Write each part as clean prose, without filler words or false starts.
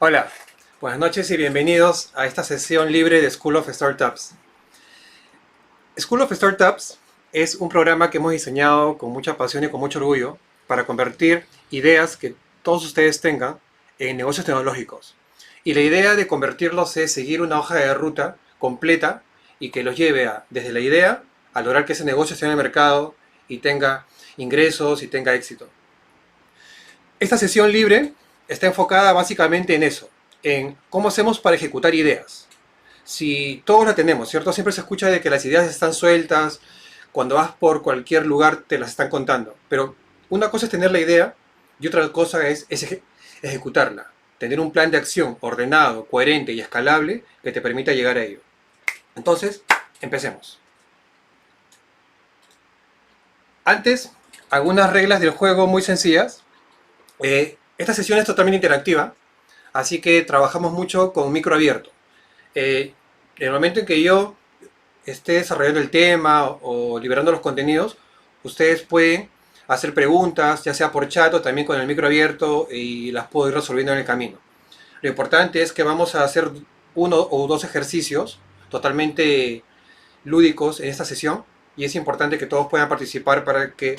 Hola, buenas noches y bienvenidos a esta sesión libre de School of Startups. School of Startups es un programa que hemos diseñado con mucha pasión y con mucho orgullo para convertir ideas que todos ustedes tengan en negocios tecnológicos. Y la idea de convertirlos es seguir una hoja de ruta completa y que los lleve desde la idea a lograr que ese negocio esté en el mercado y tenga ingresos y tenga éxito. Esta sesión libre está enfocada básicamente en eso, en cómo hacemos para ejecutar ideas. Si todos la tenemos, ¿cierto? Siempre se escucha de que las ideas están sueltas, cuando vas por cualquier lugar te las están contando. Pero una cosa es tener la idea y otra cosa es ejecutarla. Tener un plan de acción ordenado, coherente y escalable que te permita llegar a ello. Entonces, empecemos. Antes, algunas reglas del juego muy sencillas. Esta sesión es totalmente interactiva, así que trabajamos mucho con micro abierto. En el momento en que yo esté desarrollando el tema o liberando los contenidos, ustedes pueden hacer preguntas, ya sea por chat o también con el micro abierto, y las puedo ir resolviendo en el camino. Lo importante es que vamos a hacer uno o dos ejercicios totalmente lúdicos en esta sesión, y es importante que todos puedan participar para que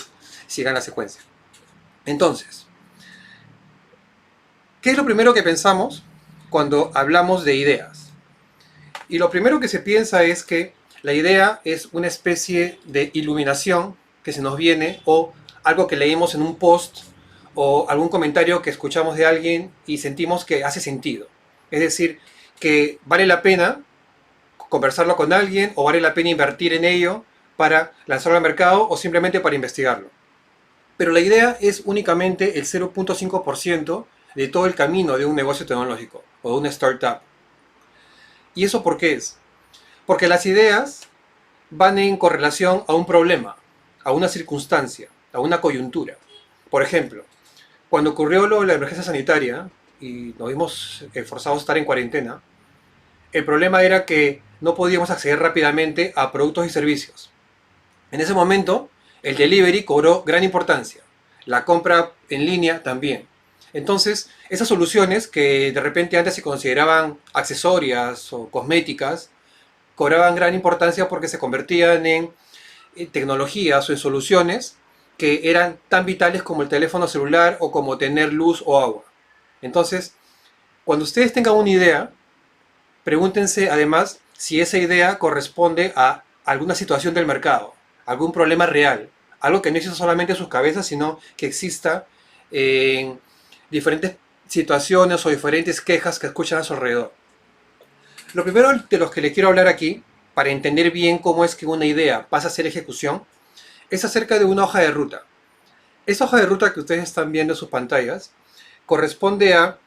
sigan la secuencia. Entonces, ¿qué es lo primero que pensamos cuando hablamos de ideas? Y lo primero que se piensa es que la idea es una especie de iluminación que se nos viene, o algo que leímos en un post o algún comentario que escuchamos de alguien y sentimos que hace sentido. Es decir, que vale la pena conversarlo con alguien o vale la pena invertir en ello para lanzarlo al mercado o simplemente para investigarlo. Pero la idea es únicamente el 0.5% de todo el camino de un negocio tecnológico o de una startup. ¿Y eso por qué es? Porque las ideas van en correlación a un problema, a una circunstancia, a una coyuntura. Por ejemplo, cuando ocurrió lo de la emergencia sanitaria y nos vimos forzados a estar en cuarentena, el problema era que no podíamos acceder rápidamente a productos y servicios. En ese momento, el delivery cobró gran importancia, la compra en línea también. Entonces, esas soluciones que de repente antes se consideraban accesorias o cosméticas, cobraban gran importancia porque se convertían en tecnologías o en soluciones que eran tan vitales como el teléfono celular o como tener luz o agua. Entonces, cuando ustedes tengan una idea, pregúntense además si esa idea corresponde a alguna situación del mercado, algún problema real, algo que no exista solamente en sus cabezas, sino que exista en diferentes situaciones o diferentes quejas que escuchan a su alrededor. Lo primero de los que les quiero hablar aquí, para entender bien cómo es que una idea pasa a ser ejecución, es acerca de una hoja de ruta. Esa hoja de ruta que ustedes están viendo en sus pantallas corresponde a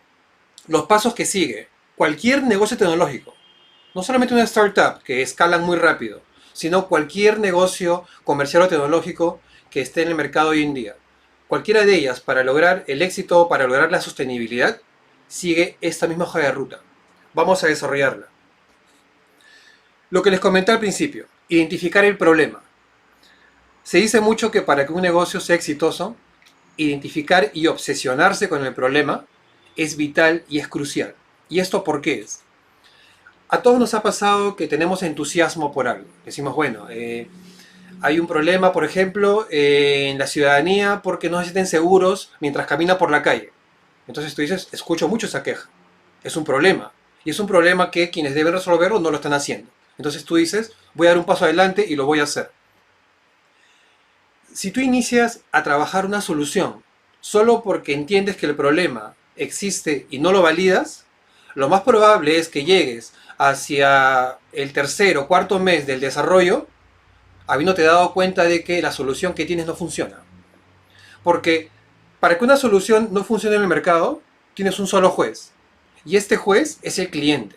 los pasos que sigue cualquier negocio tecnológico. No solamente una startup que escalan muy rápido, sino cualquier negocio comercial o tecnológico que esté en el mercado hoy en día. Cualquiera de ellas, para lograr el éxito, para lograr la sostenibilidad, sigue esta misma hoja de ruta. Vamos a desarrollarla. Lo que les comenté al principio, identificar el problema. Se dice mucho que para que un negocio sea exitoso, identificar y obsesionarse con el problema es vital y es crucial. ¿Y esto por qué es? A todos nos ha pasado que tenemos entusiasmo por algo. Decimos, bueno, hay un problema, por ejemplo, en la ciudadanía porque no se sienten seguros mientras camina por la calle. Entonces tú dices, escucho mucho esa queja. Es un problema. Y es un problema que quienes deben resolverlo no lo están haciendo. Entonces tú dices, voy a dar un paso adelante y lo voy a hacer. Si tú inicias a trabajar una solución solo porque entiendes que el problema existe y no lo validas, lo más probable es que llegues hacia el tercer o cuarto mes del desarrollo habiéndote dado cuenta de que la solución que tienes no funciona. Porque para que una solución no funcione en el mercado, tienes un solo juez. Y este juez es el cliente.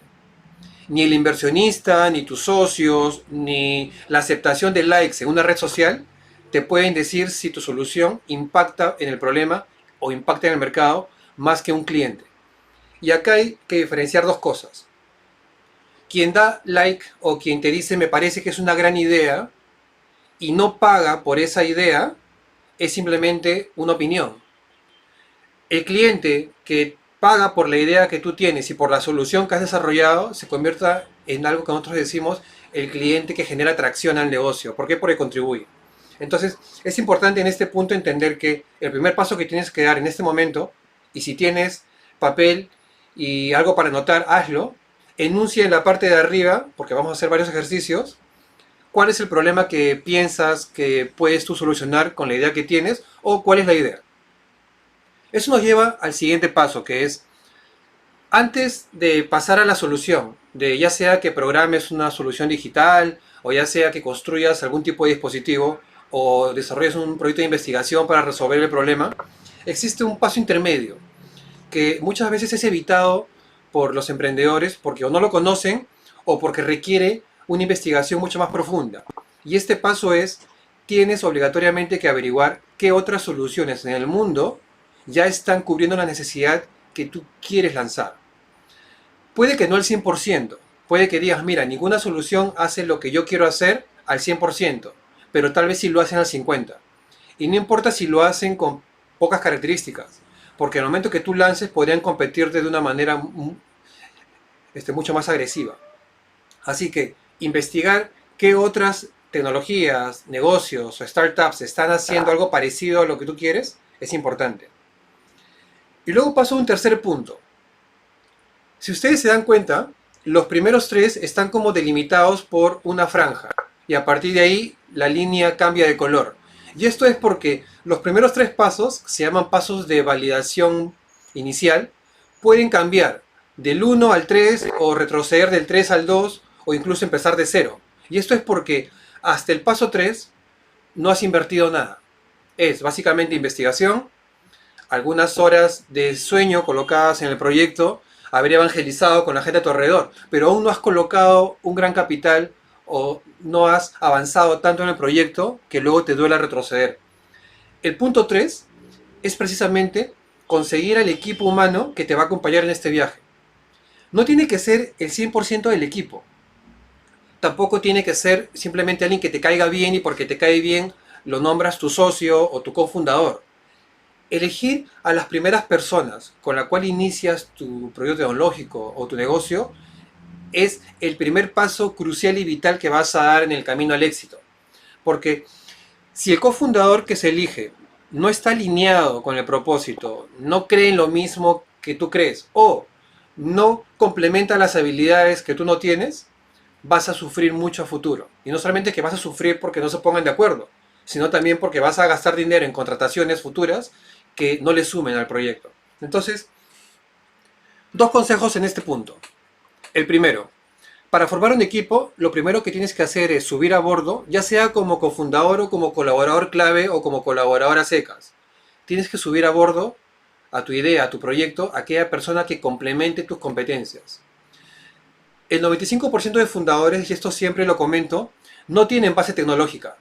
Ni el inversionista, ni tus socios, ni la aceptación de likes en una red social te pueden decir si tu solución impacta en el problema o impacta en el mercado más que un cliente. Y acá hay que diferenciar dos cosas. Quien da like o quien te dice me parece que es una gran idea y no paga por esa idea es simplemente una opinión. El cliente que paga por la idea que tú tienes y por la solución que has desarrollado, se convierta en algo que nosotros decimos el cliente que genera atracción al negocio. ¿Por qué? Porque contribuye. Entonces, es importante en este punto entender que el primer paso que tienes que dar en este momento, y si tienes papel y algo para anotar, hazlo, enuncia en la parte de arriba, porque vamos a hacer varios ejercicios, cuál es el problema que piensas que puedes tú solucionar con la idea que tienes o cuál es la idea. Eso nos lleva al siguiente paso, que es, antes de pasar a la solución, de ya sea que programes una solución digital, o ya sea que construyas algún tipo de dispositivo, o desarrolles un proyecto de investigación para resolver el problema, existe un paso intermedio, que muchas veces es evitado por los emprendedores porque o no lo conocen, o porque requiere una investigación mucho más profunda. Y este paso es, tienes obligatoriamente que averiguar qué otras soluciones en el mundo ya están cubriendo la necesidad que tú quieres lanzar. Puede que no al 100%, puede que digas, mira, ninguna solución hace lo que yo quiero hacer al 100%, pero tal vez sí lo hacen al 50%. Y no importa si lo hacen con pocas características, porque en el momento que tú lances podrían competirte de una manera mucho más agresiva. Así que investigar qué otras tecnologías, negocios o startups están haciendo algo parecido a lo que tú quieres es importante. Y luego paso a un tercer punto. Si ustedes se dan cuenta, los primeros tres están como delimitados por una franja y a partir de ahí la línea cambia de color. Y esto es porque los primeros tres pasos, se llaman pasos de validación inicial, pueden cambiar del 1 al 3 o retroceder del 3 al 2 o incluso empezar de 0. Y esto es porque hasta el paso 3 no has invertido nada. Es básicamente investigación, algunas horas de sueño colocadas en el proyecto, haber evangelizado con la gente a tu alrededor, pero aún no has colocado un gran capital o no has avanzado tanto en el proyecto que luego te duela retroceder. El punto 3 es precisamente conseguir al equipo humano que te va a acompañar en este viaje. No tiene que ser el 100% del equipo. Tampoco tiene que ser simplemente alguien que te caiga bien y porque te cae bien lo nombras tu socio o tu cofundador. Elegir a las primeras personas con las cuales inicias tu proyecto tecnológico o tu negocio es el primer paso crucial y vital que vas a dar en el camino al éxito. Porque si el cofundador que se elige no está alineado con el propósito, no cree en lo mismo que tú crees o no complementa las habilidades que tú no tienes, vas a sufrir mucho a futuro. Y no solamente que vas a sufrir porque no se pongan de acuerdo, sino también porque vas a gastar dinero en contrataciones futuras que no le sumen al proyecto. Entonces, dos consejos en este punto. El primero, para formar un equipo, lo primero que tienes que hacer es subir a bordo, ya sea como cofundador o como colaborador clave o como colaborador a secas. Tienes que subir a bordo a tu idea, a tu proyecto, a aquella persona que complemente tus competencias. El 95% de fundadores, y esto siempre lo comento, no tienen base tecnológica.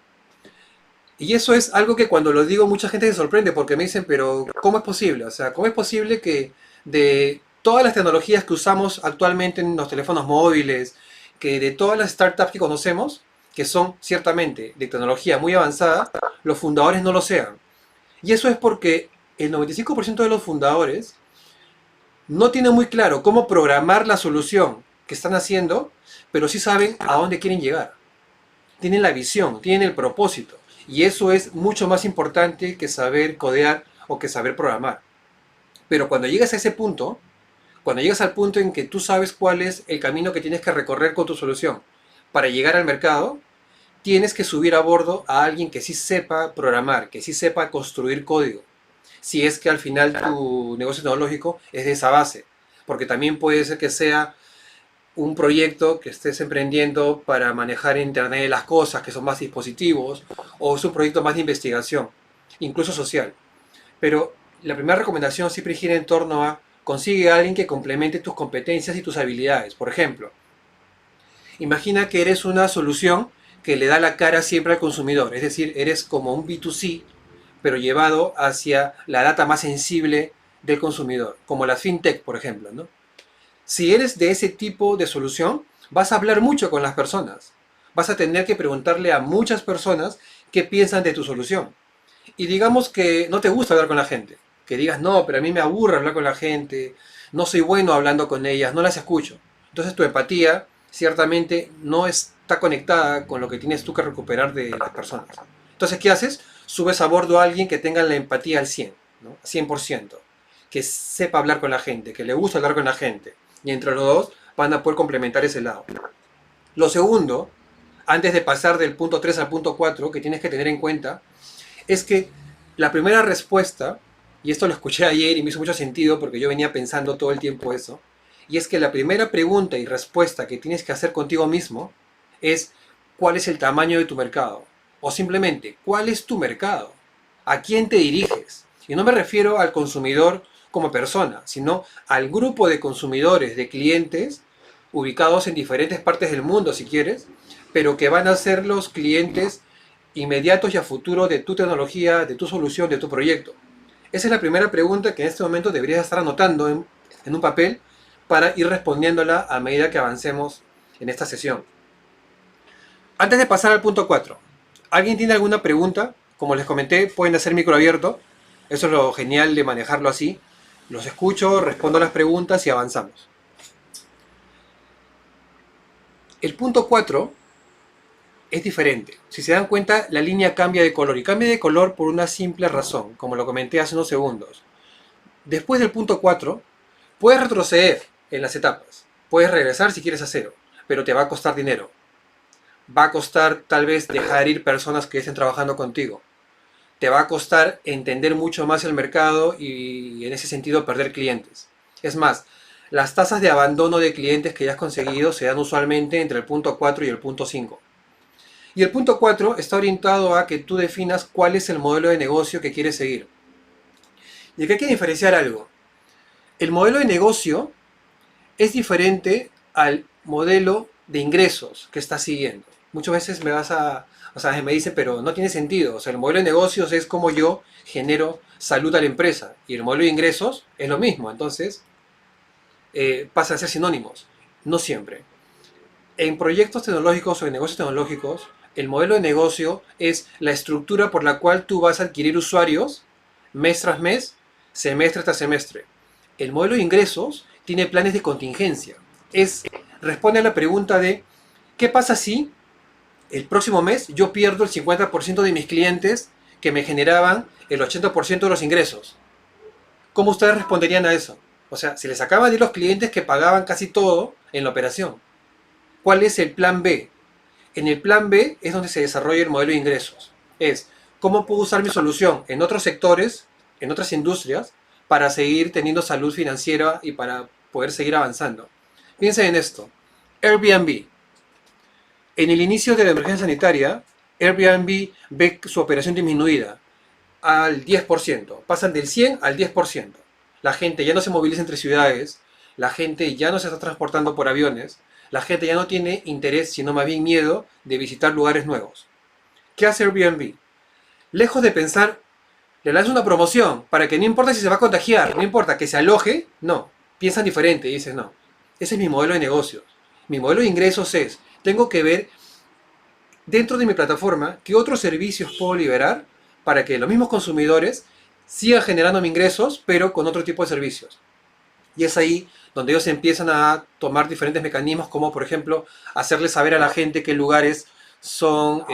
Y eso es algo que cuando lo digo mucha gente se sorprende porque me dicen, pero ¿cómo es posible? O sea, ¿cómo es posible que de todas las tecnologías que usamos actualmente en los teléfonos móviles, que de todas las startups que conocemos, que son ciertamente de tecnología muy avanzada, los fundadores no lo sean? Y eso es porque el 95% de los fundadores no tienen muy claro cómo programar la solución que están haciendo, pero sí saben a dónde quieren llegar. Tienen la visión, tienen el propósito. Y eso es mucho más importante que saber codear o que saber programar. Pero cuando llegas a ese punto, cuando llegas al punto en que tú sabes cuál es el camino que tienes que recorrer con tu solución para llegar al mercado, tienes que subir a bordo a alguien que sí sepa programar, que sí sepa construir código. Si es que al final tu negocio tecnológico es de esa base. Porque también puede ser que sea un proyecto que estés emprendiendo para manejar Internet de las cosas, que son más dispositivos, o es un proyecto más de investigación, incluso social. Pero la primera recomendación siempre gira en torno a consigue a alguien que complemente tus competencias y tus habilidades. Por ejemplo, imagina que eres una solución que le da la cara siempre al consumidor, es decir, eres como un B2C, pero llevado hacia la data más sensible del consumidor, como la fintech, por ejemplo, ¿no? Si eres de ese tipo de solución, vas a hablar mucho con las personas. Vas a tener que preguntarle a muchas personas qué piensan de tu solución. Y digamos que no te gusta hablar con la gente, que digas, no, pero a mí me aburre hablar con la gente, no soy bueno hablando con ellas, no las escucho. Entonces tu empatía ciertamente no está conectada con lo que tienes tú que recuperar de las personas. Entonces, ¿qué haces? Subes a bordo a alguien que tenga la empatía al 100, ¿no? 100%, que sepa hablar con la gente, que le gusta hablar con la gente. Y entre los dos van a poder complementar ese lado. Lo segundo, antes de pasar del punto 3 al punto 4, que tienes que tener en cuenta, es que la primera respuesta, y esto lo escuché ayer y me hizo mucho sentido porque yo venía pensando todo el tiempo eso, y es que la primera pregunta y respuesta que tienes que hacer contigo mismo es ¿cuál es el tamaño de tu mercado? O simplemente, ¿cuál es tu mercado? ¿A quién te diriges? Y no me refiero al consumidor como persona, sino al grupo de consumidores, de clientes, ubicados en diferentes partes del mundo, si quieres, pero que van a ser los clientes inmediatos y a futuro de tu tecnología, de tu solución, de tu proyecto. Esa es la primera pregunta que en este momento deberías estar anotando en un papel para ir respondiéndola a medida que avancemos en esta sesión. Antes de pasar al punto 4, ¿alguien tiene alguna pregunta? Como les comenté, pueden hacer micro abierto. Eso es lo genial de manejarlo así. Los escucho, respondo las preguntas y avanzamos. El punto 4 es diferente. Si se dan cuenta, la línea cambia de color. Y cambia de color por una simple razón, como lo comenté hace unos segundos. Después del punto 4, puedes retroceder en las etapas. Puedes regresar si quieres a 0, pero te va a costar dinero. Va a costar tal vez dejar ir personas que estén trabajando contigo. Te va a costar entender mucho más el mercado y en ese sentido perder clientes. Es más, las tasas de abandono de clientes que ya has conseguido se dan usualmente entre el punto 4 y el punto 5. Y el punto 4 está orientado a que tú definas cuál es el modelo de negocio que quieres seguir. Y aquí hay que diferenciar algo. El modelo de negocio es diferente al modelo de ingresos que estás siguiendo. Muchas veces me dicen, pero no tiene sentido. O sea, el modelo de negocios es como yo genero salud a la empresa. Y el modelo de ingresos es lo mismo. Entonces, pasan a ser sinónimos. No siempre. En proyectos tecnológicos o en negocios tecnológicos, el modelo de negocio es la estructura por la cual tú vas a adquirir usuarios mes tras mes, semestre tras semestre. El modelo de ingresos tiene planes de contingencia. Responde a la pregunta de ¿qué pasa si el próximo mes yo pierdo el 50% de mis clientes que me generaban el 80% de los ingresos? ¿Cómo ustedes responderían a eso? O sea, se les acaban de ir los clientes que pagaban casi todo en la operación. ¿Cuál es el plan B? En el plan B es donde se desarrolla el modelo de ingresos. Es cómo puedo usar mi solución en otros sectores, en otras industrias, para seguir teniendo salud financiera y para poder seguir avanzando. Piensen en esto. Airbnb. En el inicio de la emergencia sanitaria, Airbnb ve su operación disminuida al 10%. Pasan del 100 al 10%. La gente ya no se moviliza entre ciudades, la gente ya no se está transportando por aviones, la gente ya no tiene interés, sino más bien miedo de visitar lugares nuevos. ¿Qué hace Airbnb? Lejos de pensar, le lanza una promoción para que no importa si se va a contagiar, no importa que se aloje, no. Piensan diferente y dicen, no, ese es mi modelo de negocios. Mi modelo de ingresos es, tengo que ver dentro de mi plataforma qué otros servicios puedo liberar para que los mismos consumidores sigan generando ingresos, pero con otro tipo de servicios. Y es ahí donde ellos empiezan a tomar diferentes mecanismos, como por ejemplo hacerle saber a la gente qué lugares son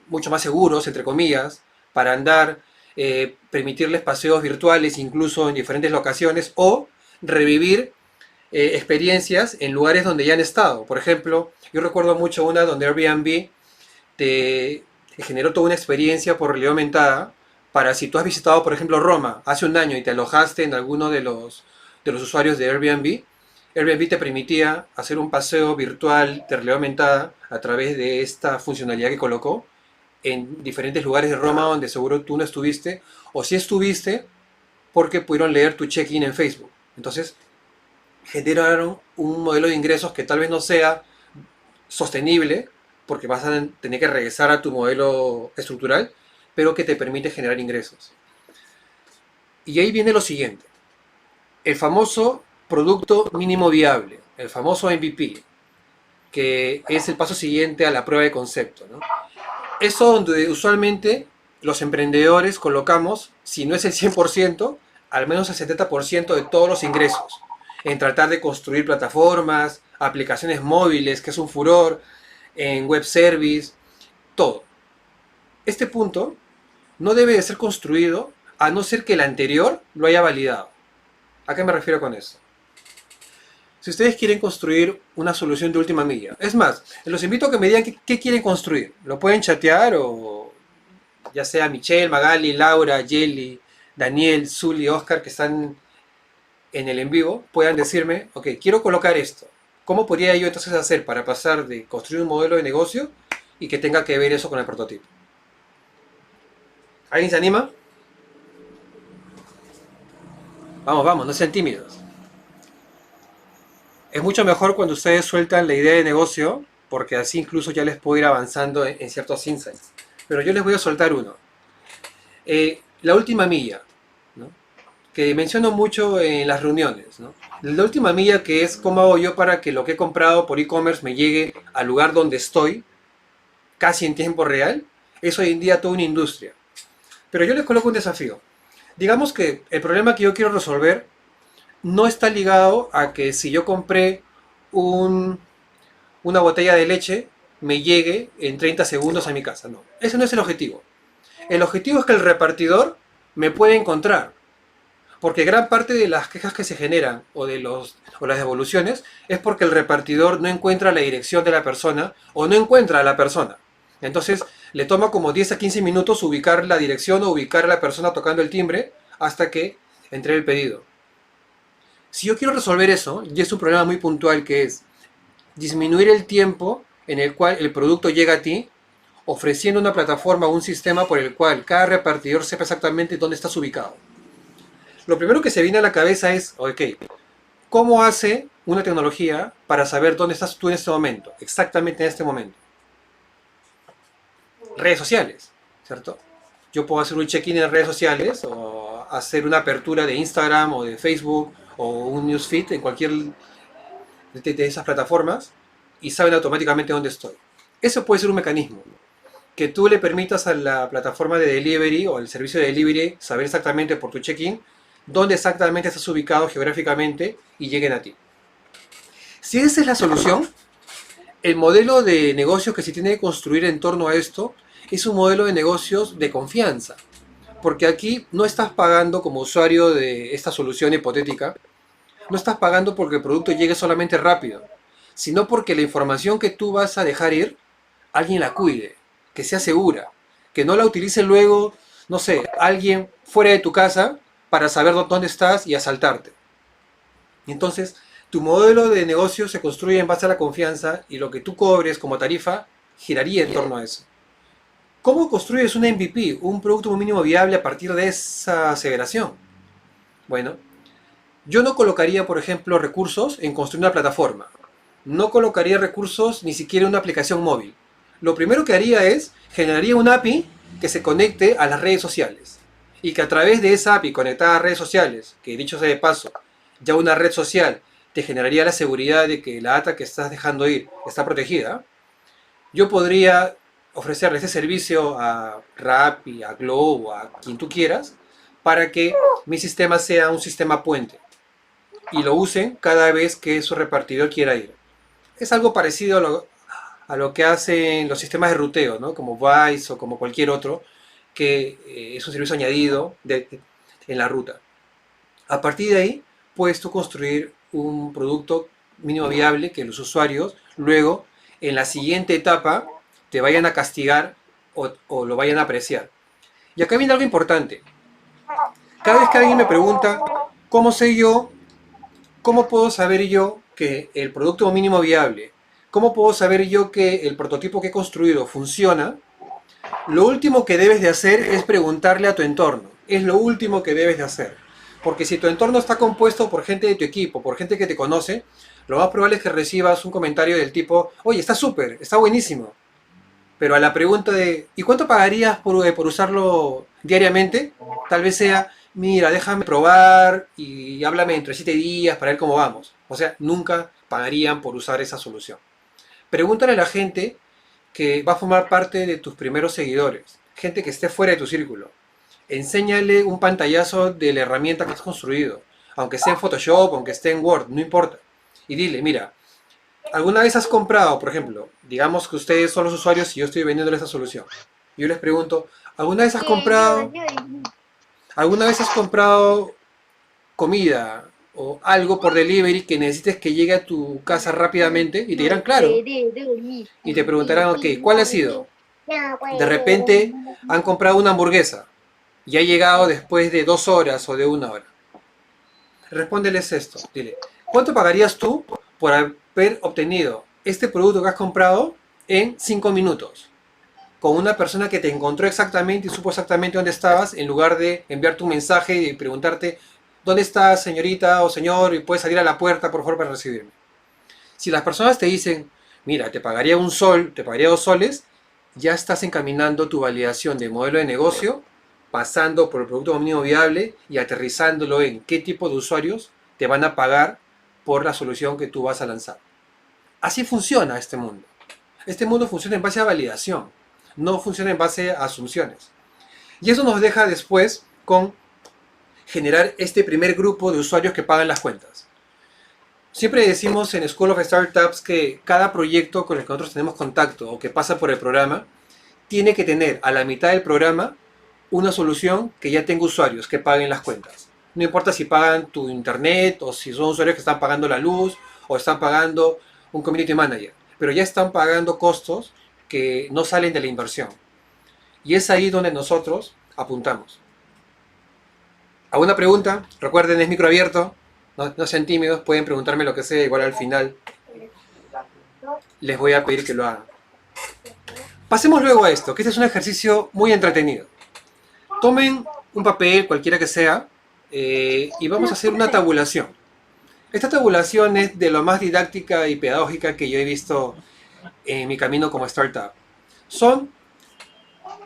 mucho más seguros, entre comillas, para andar, permitirles paseos virtuales incluso en diferentes locaciones, o revivir experiencias en lugares donde ya han estado. Por ejemplo, yo recuerdo mucho una donde Airbnb te generó toda una experiencia por realidad aumentada para si tú has visitado, por ejemplo, Roma hace un año y te alojaste en alguno de los usuarios de Airbnb. Airbnb te permitía hacer un paseo virtual de realidad aumentada a través de esta funcionalidad que colocó en diferentes lugares de Roma donde seguro tú no estuviste, o si estuviste porque pudieron leer tu check-in en Facebook. Entonces generaron un modelo de ingresos que tal vez no sea sostenible, porque vas a tener que regresar a tu modelo estructural, pero que te permite generar ingresos. Y ahí viene lo siguiente. El famoso producto mínimo viable, el famoso MVP, que es el paso siguiente a la prueba de concepto, ¿no? Eso donde usualmente los emprendedores colocamos, si no es el 100%, al menos el 70% de todos los ingresos en tratar de construir plataformas, aplicaciones móviles, que es un furor, en web service, todo. Este punto no debe de ser construido a no ser que el anterior lo haya validado. ¿A qué me refiero con eso? Si ustedes quieren construir una solución de última milla, es más, los invito a que me digan qué quieren construir. Lo pueden chatear o ya sea Michelle, Magali, Laura, Jelly, Daniel, Zully, Oscar, que están en el en vivo, puedan decirme, ok, quiero colocar esto. ¿Cómo podría yo entonces hacer para pasar de construir un modelo de negocio y que tenga que ver eso con el prototipo? ¿Alguien se anima? Vamos, vamos, no sean tímidos. Es mucho mejor cuando ustedes sueltan la idea de negocio, porque así incluso ya les puedo ir avanzando en ciertos insights. Pero yo les voy a soltar uno. La última milla, ¿no? Que menciono mucho en las reuniones, ¿no? La última milla, que es cómo hago yo para que lo que he comprado por e-commerce me llegue al lugar donde estoy, casi en tiempo real, es hoy en día toda una industria. Pero yo les coloco un desafío. Digamos que el problema que yo quiero resolver no está ligado a que si yo compré una botella de leche, me llegue en 30 segundos a mi casa. No, ese no es el objetivo. El objetivo es que el repartidor me pueda encontrar. Porque gran parte de las quejas que se generan o las devoluciones es porque el repartidor no encuentra la dirección de la persona o no encuentra a la persona. Entonces le toma como 10 a 15 minutos ubicar la dirección o ubicar a la persona tocando el timbre hasta que entregue el pedido. Si yo quiero resolver eso, y es un problema muy puntual, que es disminuir el tiempo en el cual el producto llega a ti, ofreciendo una plataforma o un sistema por el cual cada repartidor sepa exactamente dónde estás ubicado. Lo primero que se viene a la cabeza es, ok, ¿cómo hace una tecnología para saber dónde estás tú en este momento? Exactamente en este momento. Redes sociales, ¿cierto? Yo puedo hacer un check-in en redes sociales o hacer una apertura de Instagram o de Facebook o un newsfeed en cualquier de esas plataformas y saben automáticamente dónde estoy. Eso puede ser un mecanismo. Que tú le permitas a la plataforma de delivery o al servicio de delivery saber exactamente por tu check-in dónde exactamente estás ubicado geográficamente y lleguen a ti. Si esa es la solución, el modelo de negocio que se tiene que construir en torno a esto es un modelo de negocios de confianza. Porque aquí no estás pagando como usuario de esta solución hipotética, no estás pagando porque el producto llegue solamente rápido, sino porque la información que tú vas a dejar ir, alguien la cuide, que sea segura, que no la utilice luego, no sé, alguien fuera de tu casa para saber dónde estás y asaltarte. Y entonces, tu modelo de negocio se construye en base a la confianza y lo que tú cobres como tarifa giraría en torno a eso. ¿Cómo construyes un MVP, un producto mínimo viable a partir de esa aseveración? Bueno, yo no colocaría, por ejemplo, recursos en construir una plataforma. No colocaría recursos ni siquiera en una aplicación móvil. Lo primero que haría es generaría una API que se conecte a las redes sociales. Y que a través de esa API conectada a redes sociales, que dicho sea de paso, ya una red social te generaría la seguridad de que la data que estás dejando ir está protegida, yo podría ofrecerle ese servicio a Rappi, a Globo, a quien tú quieras, para que mi sistema sea un sistema puente y lo usen cada vez que su repartidor quiera ir. Es algo parecido a lo que hacen los sistemas de ruteo, ¿no? Como Wise o como cualquier otro, que es un servicio añadido en la ruta. A partir de ahí, puedes tú construir un producto mínimo viable que los usuarios luego, en la siguiente etapa, te vayan a castigar o lo vayan a apreciar. Y acá viene algo importante. Cada vez que alguien me pregunta, ¿cómo sé yo? ¿Cómo puedo saber yo que el producto mínimo viable, cómo puedo saber yo que el prototipo que he construido funciona? Lo último que debes de hacer es preguntarle a tu entorno. Es lo último que debes de hacer. Porque si tu entorno está compuesto por gente de tu equipo, por gente que te conoce, lo más probable es que recibas un comentario del tipo, oye, está súper, está buenísimo. Pero a la pregunta de, ¿y cuánto pagarías por usarlo diariamente? Tal vez sea, mira, déjame probar y háblame entre 7 días para ver cómo vamos. O sea, nunca pagarían por usar esa solución. Pregúntale a la gente que va a formar parte de tus primeros seguidores, gente que esté fuera de tu círculo. Enséñale un pantallazo de la herramienta que has construido, aunque esté en Photoshop, aunque esté en Word, no importa. Y dile, mira, ¿alguna vez has comprado, por ejemplo, digamos que ustedes son los usuarios y yo estoy vendiéndole esa solución? Yo les pregunto, ¿alguna vez has comprado comida o algo por delivery que necesites que llegue a tu casa rápidamente? Y te dirán, claro. Y te preguntarán, ok, ¿cuál ha sido? De repente han comprado una hamburguesa y ha llegado después de 2 horas o de 1 hora. Respóndeles esto, dile, ¿cuánto pagarías tú por haber obtenido este producto que has comprado en 5 minutos? Con una persona que te encontró exactamente y supo exactamente dónde estabas, en lugar de enviarte un mensaje y preguntarte, ¿dónde está señorita o señor? Y puedes salir a la puerta, por favor, para recibirme. Si las personas te dicen, mira, te pagaría un sol, te pagaría 2 soles, ya estás encaminando tu validación de modelo de negocio, pasando por el producto mínimo viable y aterrizándolo en qué tipo de usuarios te van a pagar por la solución que tú vas a lanzar. Así funciona este mundo. Este mundo funciona en base a validación, no funciona en base a asunciones. Y eso nos deja después con generar este primer grupo de usuarios que pagan las cuentas. Siempre decimos en School of Startups que cada proyecto con el que nosotros tenemos contacto o que pasa por el programa tiene que tener a la mitad del programa una solución que ya tenga usuarios que paguen las cuentas. No importa si pagan tu internet o si son usuarios que están pagando la luz o están pagando un community manager, pero ya están pagando costos que no salen de la inversión. Y es ahí donde nosotros apuntamos. ¿Alguna pregunta? Recuerden, es micro abierto. No sean tímidos, pueden preguntarme lo que sea, igual al final les voy a pedir que lo hagan. Pasemos luego a esto, que este es un ejercicio muy entretenido. Tomen un papel, cualquiera que sea, y vamos a hacer una tabulación. Esta tabulación es de lo más didáctica y pedagógica que yo he visto en mi camino como startup. Son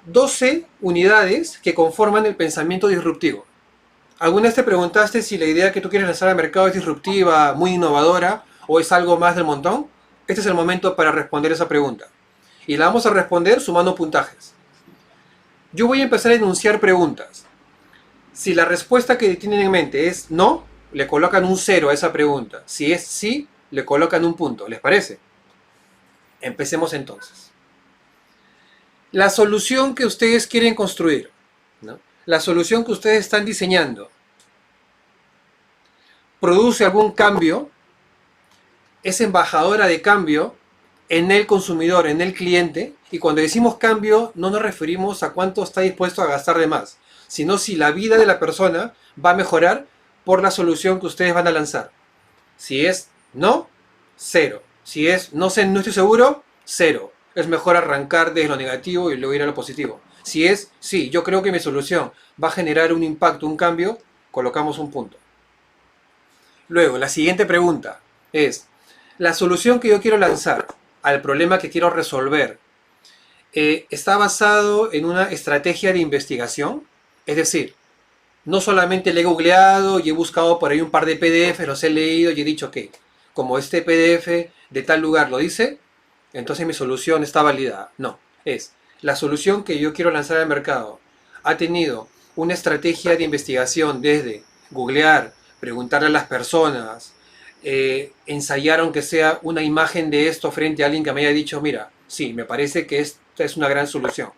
12 unidades que conforman el pensamiento disruptivo. ¿Alguna vez te preguntaste si la idea que tú quieres lanzar al mercado es disruptiva, muy innovadora o es algo más del montón? Este es el momento para responder esa pregunta. Y la vamos a responder sumando puntajes. Yo voy a empezar a enunciar preguntas. Si la respuesta que tienen en mente es no, le colocan un 0 a esa pregunta. Si es sí, le colocan un punto. ¿Les parece? Empecemos entonces. La solución que ustedes quieren construir, ¿no? La solución que ustedes están diseñando, ¿produce algún cambio? ¿Es embajadora de cambio en el consumidor, en el cliente? Y cuando decimos cambio, no nos referimos a cuánto está dispuesto a gastar de más, sino si la vida de la persona va a mejorar por la solución que ustedes van a lanzar. Si es no, 0. Si es no sé, no estoy seguro, 0. Es mejor arrancar desde lo negativo y luego ir a lo positivo. Si es sí, yo creo que mi solución va a generar un impacto, un cambio, colocamos un punto. Luego, la siguiente pregunta es, ¿la solución que yo quiero lanzar al problema que quiero resolver está basado en una estrategia de investigación? Es decir, no solamente le he googleado y he buscado por ahí un par de PDFs, los he leído y he dicho que como este PDF de tal lugar lo dice, entonces mi solución está validada. No, es la solución que yo quiero lanzar al mercado. Ha tenido una estrategia de investigación desde googlear, preguntarle a las personas, ensayar aunque sea una imagen de esto frente a alguien que me haya dicho, mira, sí, me parece que esta es una gran solución.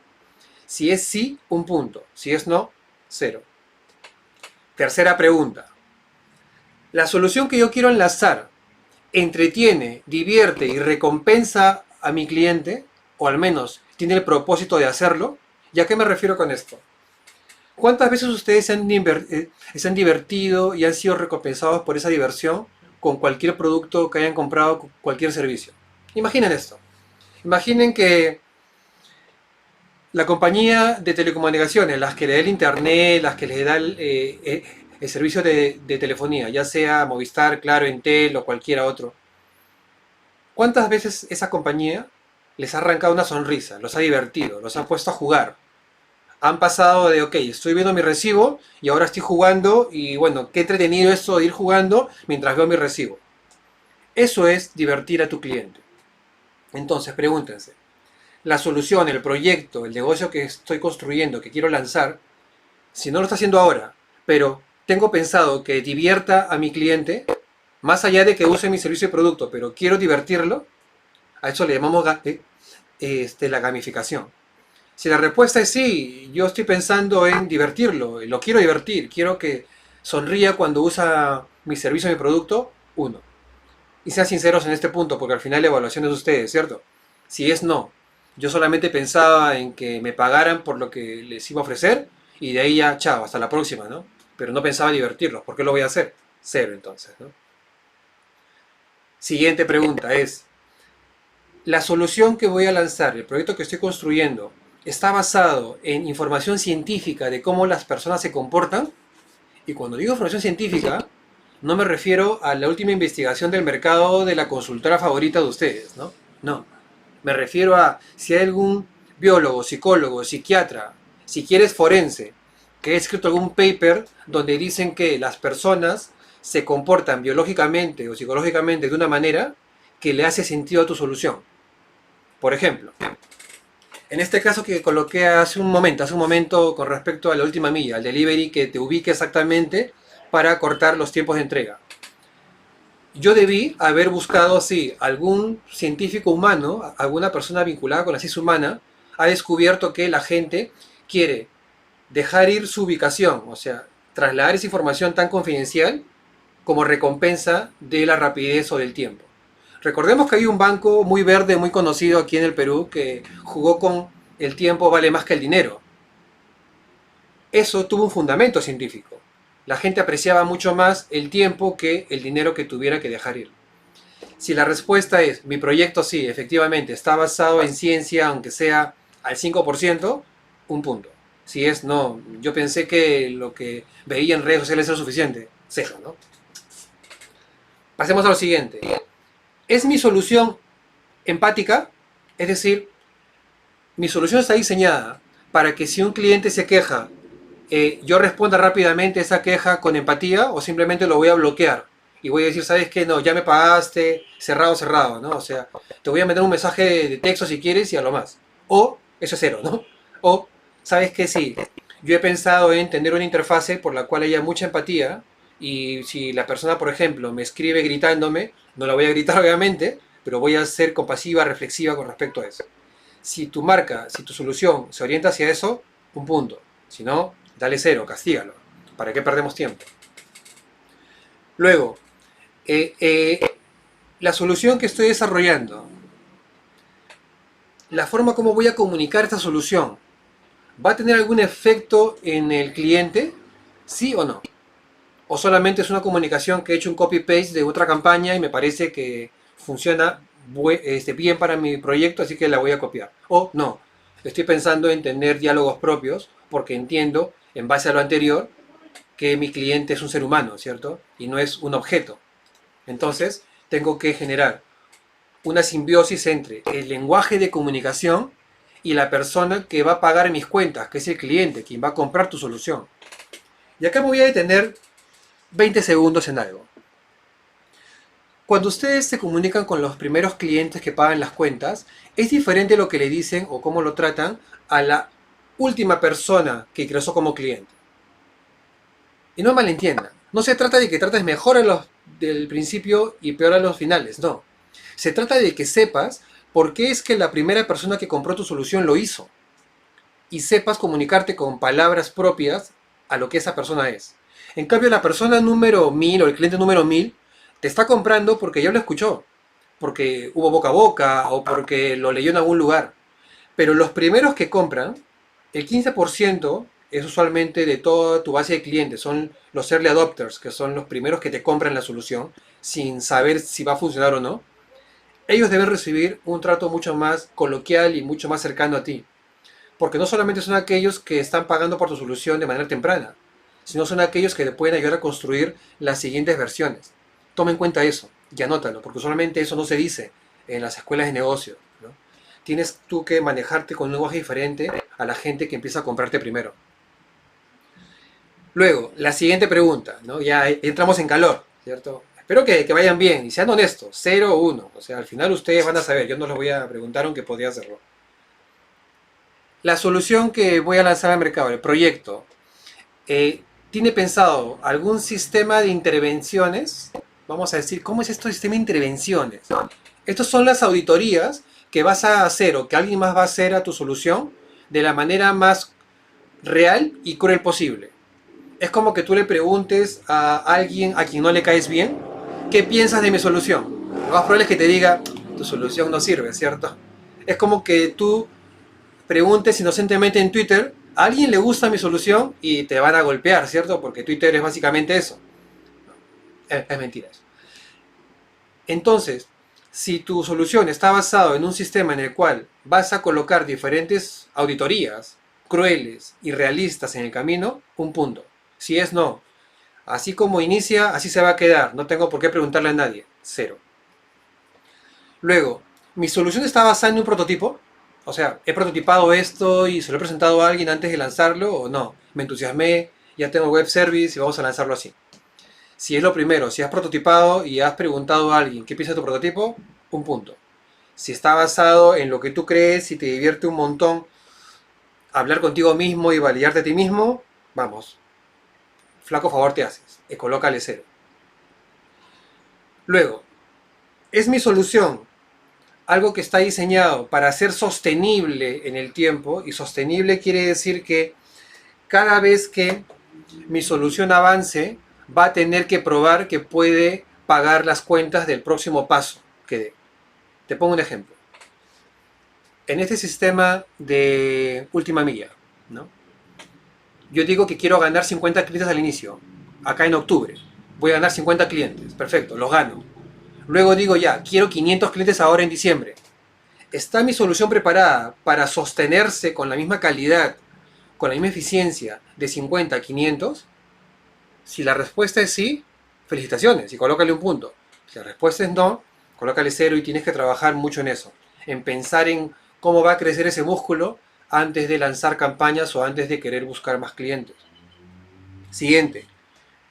Si es sí, un punto. Si es no, 0. Tercera pregunta. La solución que yo quiero enlazar entretiene, divierte y recompensa a mi cliente, o al menos tiene el propósito de hacerlo. ¿Y a qué me refiero con esto? ¿Cuántas veces ustedes se han divertido y han sido recompensados por esa diversión con cualquier producto que hayan comprado, cualquier servicio? Imaginen esto. Imaginen que la compañía de telecomunicaciones, las que le da el internet, las que les da el servicio de telefonía, ya sea Movistar, Claro, Entel o cualquiera otro, ¿cuántas veces esa compañía les ha arrancado una sonrisa, los ha divertido, los ha puesto a jugar? Han pasado de, ok, estoy viendo mi recibo y ahora estoy jugando y bueno, qué entretenido esto de ir jugando mientras veo mi recibo. Eso es divertir a tu cliente. Entonces, pregúntense, la solución, el proyecto, el negocio que estoy construyendo, que quiero lanzar, Si no lo está haciendo ahora, pero tengo pensado que divierta a mi cliente, más allá de que use mi servicio y producto, pero quiero divertirlo, a eso le llamamos la gamificación. Si la respuesta es sí, yo estoy pensando en divertirlo, lo quiero divertir, quiero que sonría cuando usa mi servicio o mi producto, uno. Y sean sinceros en este punto, porque al final la evaluación es de ustedes, ¿cierto? Si es no, yo solamente pensaba en que me pagaran por lo que les iba a ofrecer y de ahí ya, chao, hasta la próxima, ¿no? Pero no pensaba divertirlos, ¿por qué lo voy a hacer? Cero entonces, ¿no? Siguiente pregunta es, ¿la solución que voy a lanzar, el proyecto que estoy construyendo, está basado en información científica de cómo las personas se comportan? Y cuando digo información científica, no me refiero a la última investigación del mercado de la consultora favorita de ustedes, ¿no? No. Me refiero a si hay algún biólogo, psicólogo, psiquiatra, si quieres forense, que ha escrito algún paper donde dicen que las personas se comportan biológicamente o psicológicamente de una manera que le hace sentido a tu solución. Por ejemplo, en este caso que coloqué hace un momento con respecto a la última milla, al delivery que te ubique exactamente para cortar los tiempos de entrega. Yo debí haber buscado, sí, algún científico humano, alguna persona vinculada con la ciencia humana, ha descubierto que la gente quiere dejar ir su ubicación, o sea, trasladar esa información tan confidencial como recompensa de la rapidez o del tiempo. Recordemos que hay un banco muy verde, muy conocido aquí en el Perú, que jugó con el tiempo vale más que el dinero. Eso tuvo un fundamento científico. La gente apreciaba mucho más el tiempo que el dinero que tuviera que dejar ir. Si la respuesta es, mi proyecto sí, efectivamente, está basado en ciencia, aunque sea al 5%, un punto. Si es, no, yo pensé que lo que veía en redes sociales era suficiente, cero, ¿no? Pasemos a lo siguiente. ¿Es mi solución empática? Es decir, mi solución está diseñada para que si un cliente se queja, yo responda rápidamente esa queja con empatía o simplemente lo voy a bloquear y voy a decir, ¿sabes qué? No, ya me pagaste, cerrado, cerrado, ¿no? O sea, te voy a meter un mensaje de texto si quieres y a lo más. O, eso es cero, ¿no? O, ¿sabes qué? Sí, yo he pensado en tener una interfase por la cual haya mucha empatía y si la persona, por ejemplo, me escribe gritándome, no la voy a gritar obviamente, pero voy a ser compasiva, reflexiva con respecto a eso. Si tu marca, si tu solución se orienta hacia eso, un punto. Si no, dale cero, castígalo. ¿Para qué perdemos tiempo? Luego, la solución que estoy desarrollando, la forma como voy a comunicar esta solución, ¿va a tener algún efecto en el cliente? ¿Sí o no? ¿O solamente es una comunicación que he hecho un copy-paste de otra campaña y me parece que funciona bien para mi proyecto, así que la voy a copiar? O no, estoy pensando en tener diálogos propios porque entiendo, en base a lo anterior, que mi cliente es un ser humano, ¿cierto? Y no es un objeto. Entonces, tengo que generar una simbiosis entre el lenguaje de comunicación y la persona que va a pagar mis cuentas, que es el cliente, quien va a comprar tu solución. Y acá me voy a detener 20 segundos en algo. Cuando ustedes se comunican con los primeros clientes que pagan las cuentas, es diferente lo que le dicen o cómo lo tratan a la última persona que ingresó como cliente. Y no malentiendan, no se trata de que trates mejor a los del principio y peor a los finales, no. Se trata de que sepas por qué es que la primera persona que compró tu solución lo hizo. Y sepas comunicarte con palabras propias a lo que esa persona es. En cambio, la persona número 1000 o el cliente número 1000 te está comprando porque ya lo escuchó, porque hubo boca a boca o porque lo leyó en algún lugar. Pero los primeros que compran, el 15% es usualmente de toda tu base de clientes, son los early adopters, que son los primeros que te compran la solución sin saber si va a funcionar o no. Ellos deben recibir un trato mucho más coloquial y mucho más cercano a ti. Porque no solamente son aquellos que están pagando por tu solución de manera temprana, sino son aquellos que te pueden ayudar a construir las siguientes versiones. Toma en cuenta eso y anótalo, porque usualmente eso no se dice en las escuelas de negocio, ¿no? Tienes tú que manejarte con un lenguaje diferente a la gente que empieza a comprarte primero. Luego, la siguiente pregunta, ¿no? Ya entramos en calor, ¿cierto? Espero que vayan bien y sean honestos, 0 o 1. O sea, al final ustedes van a saber, yo no les voy a preguntar aunque podría hacerlo. La solución que voy a lanzar al mercado, el proyecto, ¿Tiene pensado algún sistema de intervenciones? Vamos a decir, ¿cómo es esto de sistema de intervenciones? Estas son las auditorías que vas a hacer o que alguien más va a hacer a tu solución de la manera más real y cruel posible. Es como que tú le preguntes a alguien a quien no le caes bien, ¿qué piensas de mi solución? Lo más probable es que te diga, tu solución no sirve, ¿cierto? Es como que tú preguntes inocentemente en Twitter, ¿a alguien le gusta mi solución? Y te van a golpear, ¿cierto? Porque Twitter es básicamente eso. Es mentira eso. Entonces, si tu solución está basada en un sistema en el cual vas a colocar diferentes auditorías crueles y realistas en el camino, un punto. Si es no, así como inicia, así se va a quedar. No tengo por qué preguntarle a nadie. Cero. Luego, ¿mi solución está basada en un prototipo? O sea, ¿he prototipado esto y se lo he presentado a alguien antes de lanzarlo o no? Me entusiasmé, ya tengo web service y vamos a lanzarlo así. Si es lo primero, si has prototipado y has preguntado a alguien qué piensa de tu prototipo, un punto. Si está basado en lo que tú crees y te divierte un montón hablar contigo mismo y validarte a ti mismo, vamos, flaco favor te haces. Y colócale cero. Luego, ¿es mi solución algo que está diseñado para ser sostenible en el tiempo? Y sostenible quiere decir que cada vez que mi solución avance, va a tener que probar que puede pagar las cuentas del próximo paso que dé. Te pongo un ejemplo. En este sistema de última milla, ¿no? Yo digo que quiero ganar 50 clientes al inicio, acá en octubre. Voy a ganar 50 clientes, perfecto, los gano. Luego digo ya, quiero 500 clientes ahora en diciembre. ¿Está mi solución preparada para sostenerse con la misma calidad, con la misma eficiencia de 50 a 500? Si la respuesta es sí, felicitaciones y colócale un punto. Si la respuesta es no, colócale cero y tienes que trabajar mucho en eso. En pensar en cómo va a crecer ese músculo antes de lanzar campañas o antes de querer buscar más clientes. Siguiente,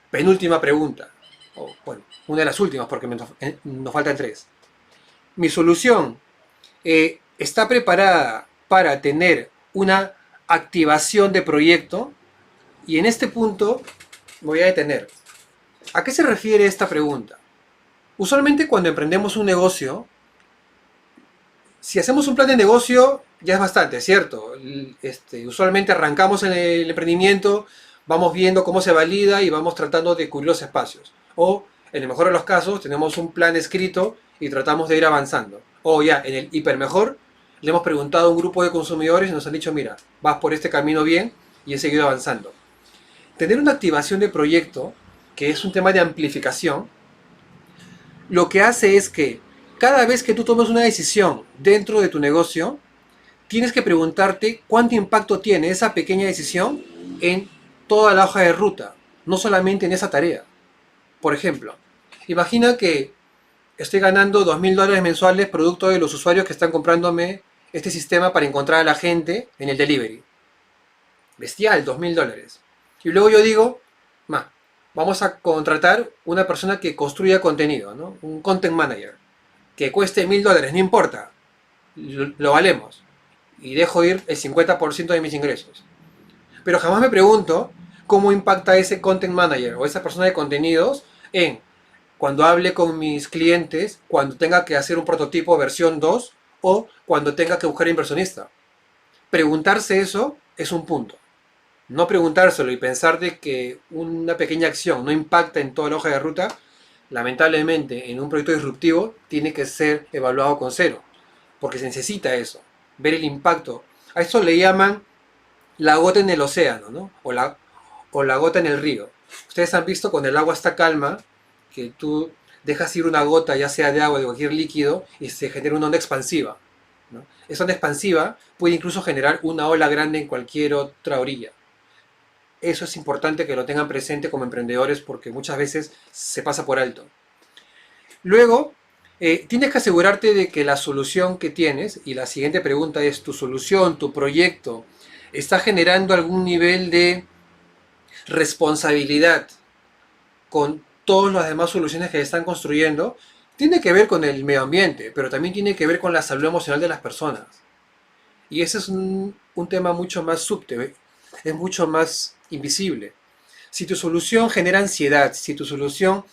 penúltima pregunta. O, bueno, una de las últimas porque nos faltan tres. Mi solución está preparada para tener una activación de proyecto, y en este punto voy a detener. ¿A qué se refiere esta pregunta? Usualmente cuando emprendemos un negocio, si hacemos un plan de negocio ya es bastante, ¿cierto? Usualmente arrancamos en el emprendimiento, vamos viendo cómo se valida y vamos tratando de cubrir los espacios. O, en el mejor de los casos, tenemos un plan escrito y tratamos de ir avanzando. O ya, en el hiper mejor, le hemos preguntado a un grupo de consumidores y nos han dicho, mira, vas por este camino bien, y he seguido avanzando. Tener una activación de proyecto, que es un tema de amplificación, lo que hace es que cada vez que tú tomes una decisión dentro de tu negocio, tienes que preguntarte cuánto impacto tiene esa pequeña decisión en toda la hoja de ruta, no solamente en esa tarea. Por ejemplo, imagina que estoy ganando $2.000 mensuales producto de los usuarios que están comprándome este sistema para encontrar a la gente en el delivery. Bestial, $2.000. Y luego yo digo, vamos a contratar una persona que construya contenido, ¿no? Un content manager, que cueste $1.000, no importa, lo valemos. Y dejo ir el 50% de mis ingresos. Pero jamás me pregunto cómo impacta ese content manager o esa persona de contenidos en cuando hable con mis clientes, cuando tenga que hacer un prototipo versión 2 o cuando tenga que buscar inversionista. Preguntarse eso es un punto. No preguntárselo y pensar de que una pequeña acción no impacta en toda la hoja de ruta, lamentablemente en un proyecto disruptivo tiene que ser evaluado con cero, porque se necesita eso, ver el impacto. A esto le llaman la gota en el océano, ¿no? O la gota en el río. Ustedes han visto cuando el agua está calma, que tú dejas ir una gota, ya sea de agua o de cualquier líquido, y se genera una onda expansiva, ¿no? Esa onda expansiva puede incluso generar una ola grande en cualquier otra orilla. Eso es importante que lo tengan presente como emprendedores porque muchas veces se pasa por alto. Luego, tienes que asegurarte de que la solución que tienes, y la siguiente pregunta es, ¿tu solución, tu proyecto, está generando algún nivel de responsabilidad con todas las demás soluciones que están construyendo? Tiene que ver con el medio ambiente, pero también tiene que ver con la salud emocional de las personas. Y ese es un tema mucho más subte, es mucho más invisible. Si tu solución genera ansiedad, si tu solución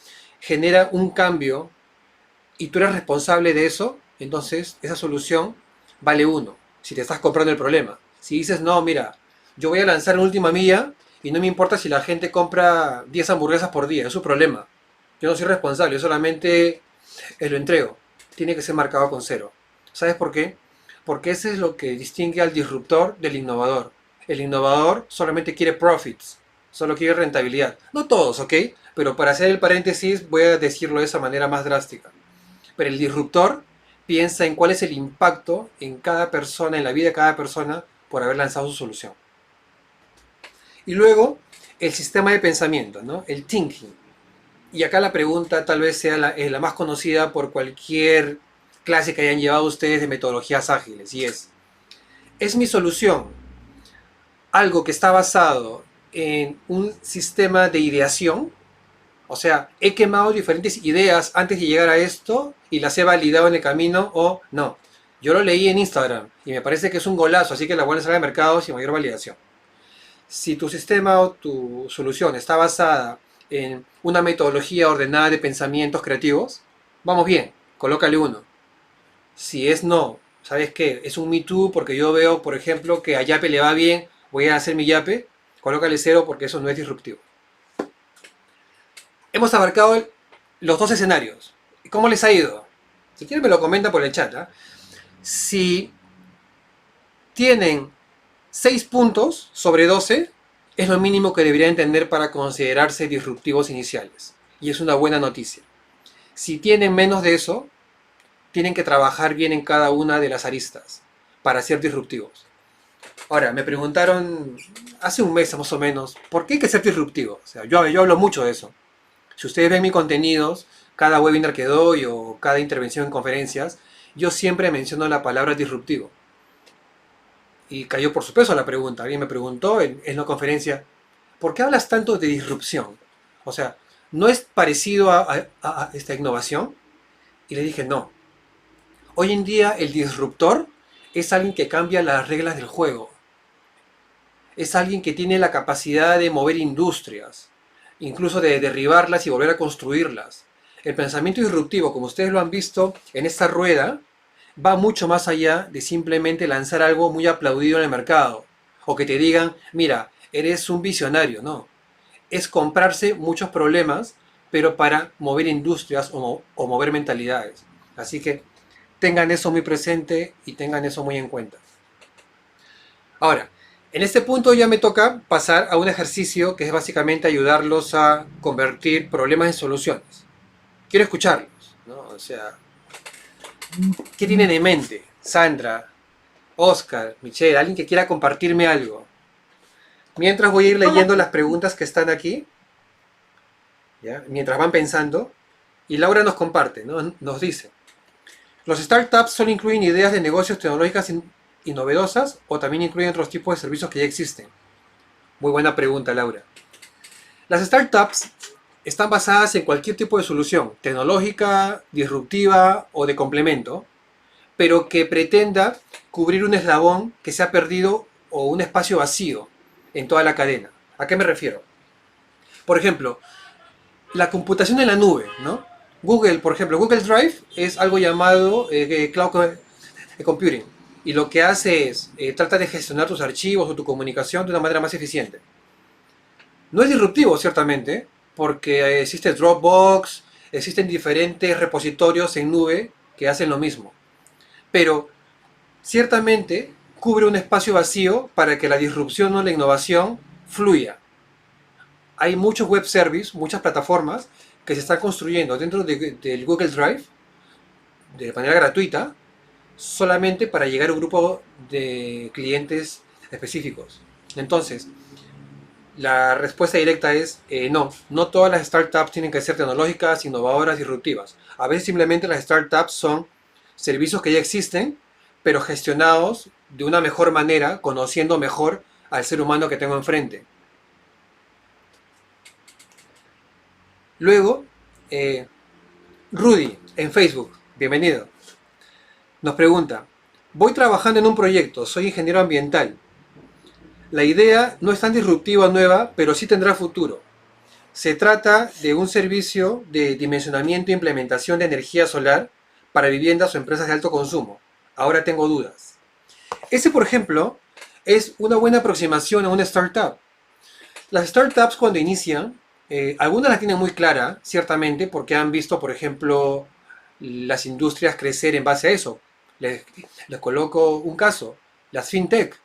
genera un cambio y tú eres responsable de eso, entonces esa solución vale 1, si te estás comprando el problema. Si dices, no, mira, yo voy a lanzar en última milla y no me importa si la gente compra 10 hamburguesas por día, es su problema. Yo no soy responsable, yo solamente lo entrego. Tiene que ser marcado con 0. ¿Sabes por qué? Porque eso es lo que distingue al disruptor del innovador. El innovador solamente quiere profits, solo quiere rentabilidad. No todos, ¿ok? Pero para hacer el paréntesis voy a decirlo de esa manera más drástica. Pero el disruptor piensa en cuál es el impacto en cada persona, en la vida de cada persona, por haber lanzado su solución. Y luego, el sistema de pensamiento, ¿no? El thinking. Y acá la pregunta tal vez sea la más conocida por cualquier clase que hayan llevado ustedes de metodologías ágiles, y ¿es mi solución algo que está basado en un sistema de ideación? O sea, he quemado diferentes ideas antes de llegar a esto y las he validado en el camino, o no. Yo lo leí en Instagram y me parece que es un golazo, así que la voy a lanzar al mercado sin mayor validación. Si tu sistema o tu solución está basada en una metodología ordenada de pensamientos creativos, vamos bien, colócale 1. Si es no, ¿sabes qué? Es un Me Too porque yo veo, por ejemplo, que a Yape le va bien, voy a hacer mi Yape, colócale 0 porque eso no es disruptivo. Hemos abarcado los 2 escenarios. ¿Cómo les ha ido? Si quieren me lo comentan por el chat. ¿eh? Si tienen 6 puntos sobre 12, es lo mínimo que deberían tener para considerarse disruptivos iniciales. Y es una buena noticia. Si tienen menos de eso, tienen que trabajar bien en cada una de las aristas para ser disruptivos. Ahora, me preguntaron hace un mes más o menos, ¿por qué hay que ser disruptivo? O sea, yo hablo mucho de eso. Si ustedes ven mis contenidos, cada webinar que doy o cada intervención en conferencias, yo siempre menciono la palabra disruptivo. Y cayó por su peso la pregunta. Alguien me preguntó en la conferencia, ¿por qué hablas tanto de disrupción? O sea, ¿no es parecido a esta innovación? Y le dije, no. Hoy en día el disruptor es alguien que cambia las reglas del juego. Es alguien que tiene la capacidad de mover industrias, incluso de derribarlas y volver a construirlas. El pensamiento disruptivo, como ustedes lo han visto en esta rueda, va mucho más allá de simplemente lanzar algo muy aplaudido en el mercado. O que te digan, mira, eres un visionario, no. Es comprarse muchos problemas, pero para mover industrias o mover mentalidades. Así que tengan eso muy presente y tengan eso muy en cuenta. Ahora, en este punto ya me toca pasar a un ejercicio que es básicamente ayudarlos a convertir problemas en soluciones. Quiero escucharlos, ¿no? O sea, ¿qué tienen en mente? Sandra, Oscar, Michelle, alguien que quiera compartirme algo. Mientras voy a ir leyendo las preguntas que están aquí, ¿ya? Mientras van pensando, y Laura nos comparte, ¿no? Nos dice, ¿los startups solo incluyen ideas de negocios tecnológicas y novedosas o también incluyen otros tipos de servicios que ya existen? Muy buena pregunta, Laura. Las startups están basadas en cualquier tipo de solución, tecnológica, disruptiva o de complemento, pero que pretenda cubrir un eslabón que se ha perdido o un espacio vacío en toda la cadena. ¿A qué me refiero? Por ejemplo, la computación en la nube, ¿no? Google, por ejemplo, Google Drive es algo llamado Cloud Computing. Y lo que hace es, trata de gestionar tus archivos o tu comunicación de una manera más eficiente. No es disruptivo, ciertamente, porque existe Dropbox, existen diferentes repositorios en nube que hacen lo mismo. Pero, ciertamente, cubre un espacio vacío para que la disrupción o la innovación fluya. Hay muchos web services, muchas plataformas que se están construyendo dentro del Google Drive de manera gratuita, solamente para llegar a un grupo de clientes específicos. Entonces, la respuesta directa es no. No todas las startups tienen que ser tecnológicas, innovadoras, disruptivas. A veces simplemente las startups son servicios que ya existen, pero gestionados de una mejor manera, conociendo mejor al ser humano que tengo enfrente. Luego, Rudy, en Facebook, bienvenido, nos pregunta, voy trabajando en un proyecto, soy ingeniero ambiental. La idea no es tan disruptiva o nueva, pero sí tendrá futuro. Se trata de un servicio de dimensionamiento e implementación de energía solar para viviendas o empresas de alto consumo. Ahora tengo dudas. Ese, por ejemplo, es una buena aproximación a una startup. Las startups cuando inician, algunas la tienen muy clara, ciertamente, porque han visto, por ejemplo, las industrias crecer en base a eso. Les coloco un caso, las fintech.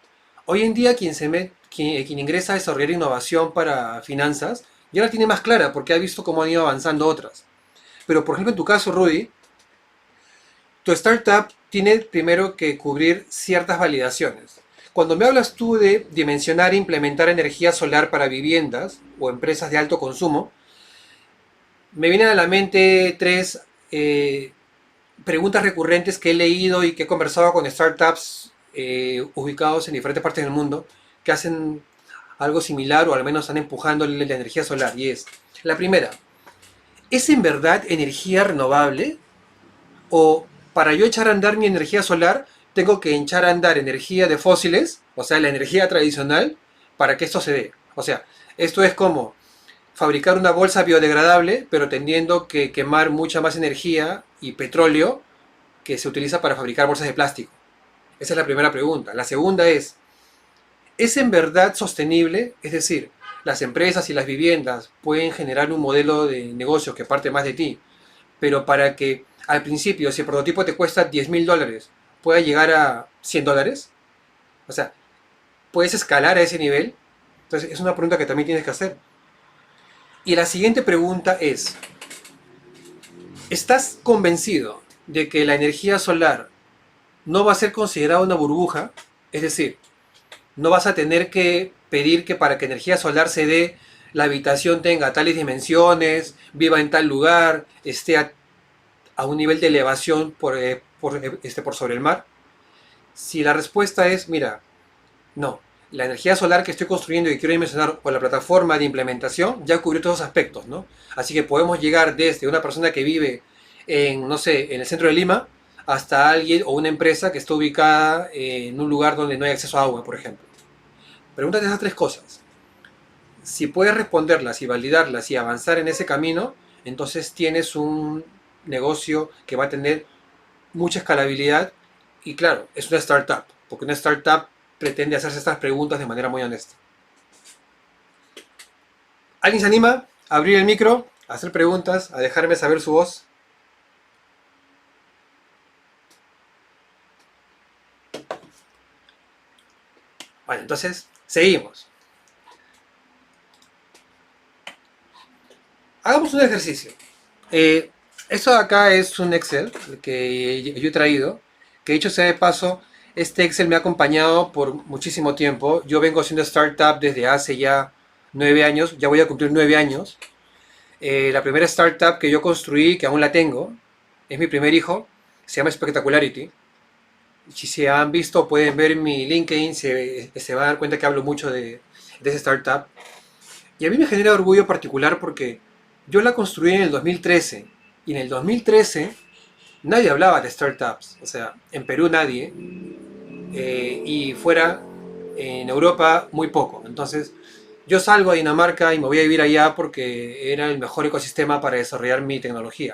Hoy en día quien ingresa a desarrollar innovación para finanzas ya la tiene más clara porque ha visto cómo han ido avanzando otras. Pero por ejemplo en tu caso, Rudy, tu startup tiene primero que cubrir ciertas validaciones. Cuando me hablas tú de dimensionar e implementar energía solar para viviendas o empresas de alto consumo, me vienen a la mente tres preguntas recurrentes que he leído y que he conversado con startups ubicados en diferentes partes del mundo que hacen algo similar o al menos están empujando la energía solar. Y es, la primera, ¿es en verdad energía renovable? ¿O para yo echar a andar mi energía solar tengo que echar a andar energía de fósiles, o sea, la energía tradicional, para que esto se dé? O sea, esto es como fabricar una bolsa biodegradable, pero teniendo que quemar mucha más energía y petróleo que se utiliza para fabricar bolsas de plástico. Esa es la primera pregunta. La segunda ¿es en verdad sostenible? Es decir, las empresas y las viviendas pueden generar un modelo de negocio que parte más de ti, pero para que al principio, si el prototipo te cuesta $10,000, pueda llegar a $100, o sea, ¿puedes escalar a ese nivel? Entonces, es una pregunta que también tienes que hacer. Y la siguiente pregunta es, ¿estás convencido de que la energía solar no va a ser considerada una burbuja? Es decir, no vas a tener que pedir que para que energía solar se dé, la habitación tenga tales dimensiones, viva en tal lugar, esté a un nivel de elevación por sobre el mar. Si la respuesta es, mira, no, la energía solar que estoy construyendo y quiero dimensionar o la plataforma de implementación ya cubrió todos los aspectos, ¿no? Así que podemos llegar desde una persona que vive en, no sé, en el centro de Lima, hasta alguien o una empresa que está ubicada en un lugar donde no hay acceso a agua, por ejemplo. Pregúntate esas tres cosas. Si puedes responderlas y validarlas y avanzar en ese camino, entonces tienes un negocio que va a tener mucha escalabilidad y claro, es una startup, porque una startup pretende hacerse estas preguntas de manera muy honesta. ¿Alguien se anima a abrir el micro, a hacer preguntas, a dejarme saber su voz? Bueno, entonces, seguimos. Hagamos un ejercicio. Esto de acá es un Excel que yo he traído, que dicho sea de paso, este Excel me ha acompañado por muchísimo tiempo. Yo vengo haciendo startup desde hace ya 9 años, ya voy a cumplir 9 años. La primera startup que yo construí, que aún la tengo, es mi primer hijo, se llama Spectacularity. Si se han visto, pueden ver mi LinkedIn, se van a dar cuenta que hablo mucho de esa startup. Y a mí me genera orgullo particular porque yo la construí en el 2013 y en el 2013 nadie hablaba de startups, o sea, en Perú nadie y fuera en Europa muy poco. Entonces yo salgo a Dinamarca y me voy a vivir allá porque era el mejor ecosistema para desarrollar mi tecnología,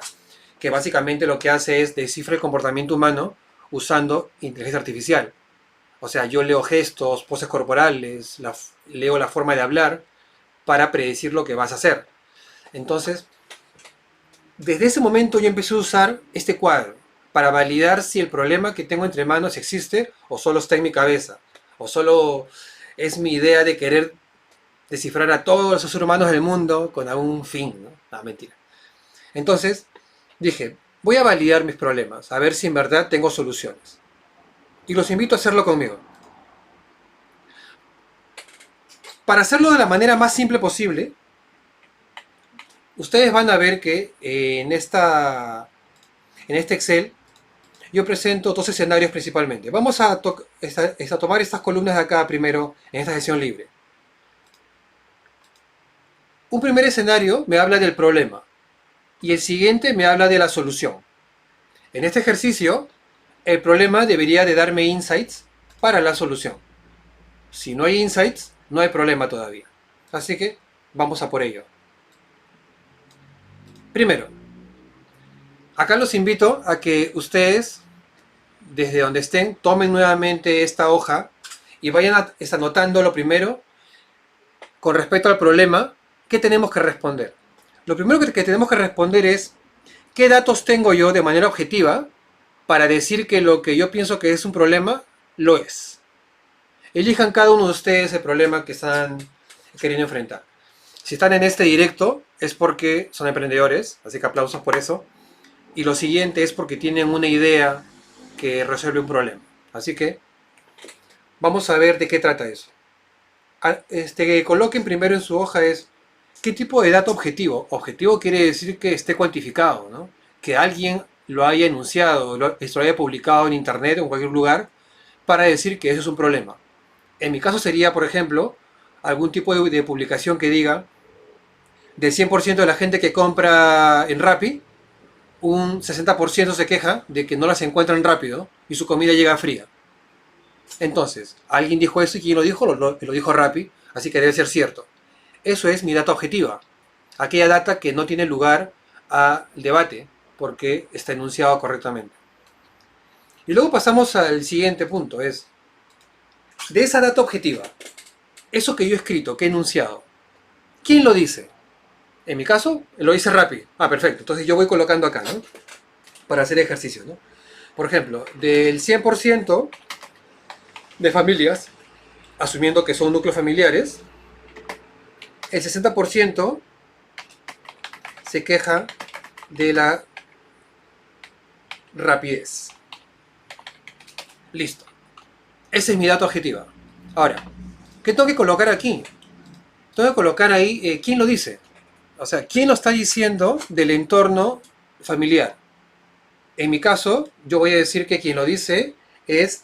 que básicamente lo que hace es descifra el comportamiento humano usando inteligencia artificial. O sea, yo leo gestos, poses corporales, leo la forma de hablar para predecir lo que vas a hacer. Entonces, desde ese momento yo empecé a usar este cuadro para validar si el problema que tengo entre manos existe o solo está en mi cabeza, o solo es mi idea de querer descifrar a todos los seres humanos del mundo con algún fin, ¿no? No, mentira. Entonces, dije, voy a validar mis problemas, a ver si en verdad tengo soluciones. Y los invito a hacerlo conmigo. Para hacerlo de la manera más simple posible, ustedes van a ver que en este Excel yo presento dos escenarios principalmente. Vamos a tomar estas columnas de acá primero en esta sesión libre. Un primer escenario me habla del problema y el siguiente me habla de la solución. En este ejercicio, el problema debería de darme insights para la solución. Si no hay insights, no hay problema todavía. Así que vamos a por ello. Primero, acá los invito a que ustedes, desde donde estén, tomen nuevamente esta hoja y vayan anotando lo primero con respecto al problema que tenemos que responder. Lo primero que tenemos que responder es qué datos tengo yo de manera objetiva para decir que lo que yo pienso que es un problema, lo es. Elijan cada uno de ustedes el problema que están queriendo enfrentar. Si están en este directo es porque son emprendedores, así que aplausos por eso. Y lo siguiente es porque tienen una idea que resuelve un problema. Así que vamos a ver de qué trata eso. Coloquen primero en su hoja es qué tipo de dato objetivo. Objetivo quiere decir que esté cuantificado, ¿no? Que alguien lo haya enunciado, lo haya publicado en internet o en cualquier lugar para decir que eso es un problema. En mi caso sería, por ejemplo, algún tipo de publicación que diga del 100% de la gente que compra en Rappi, un 60% se queja de que no las encuentran rápido y su comida llega fría. Entonces, alguien dijo eso y quien lo dijo, lo dijo Rappi, así que debe ser cierto. Eso es mi data objetiva. Aquella data que no tiene lugar al debate porque está enunciado correctamente. Y luego pasamos al siguiente punto, es de esa data objetiva, eso que yo he escrito, que he enunciado, ¿quién lo dice? En mi caso, lo dice Rappi. Ah, perfecto. Entonces yo voy colocando acá, ¿no? Para hacer ejercicio, ¿no? Por ejemplo, del 100% de familias, asumiendo que son núcleos familiares, el 60% se queja de la rapidez. Listo. Ese es mi dato objetivo. Ahora, ¿qué tengo que colocar aquí? Tengo que colocar ahí quién lo dice. O sea, ¿quién lo está diciendo del entorno familiar? En mi caso, yo voy a decir que quien lo dice es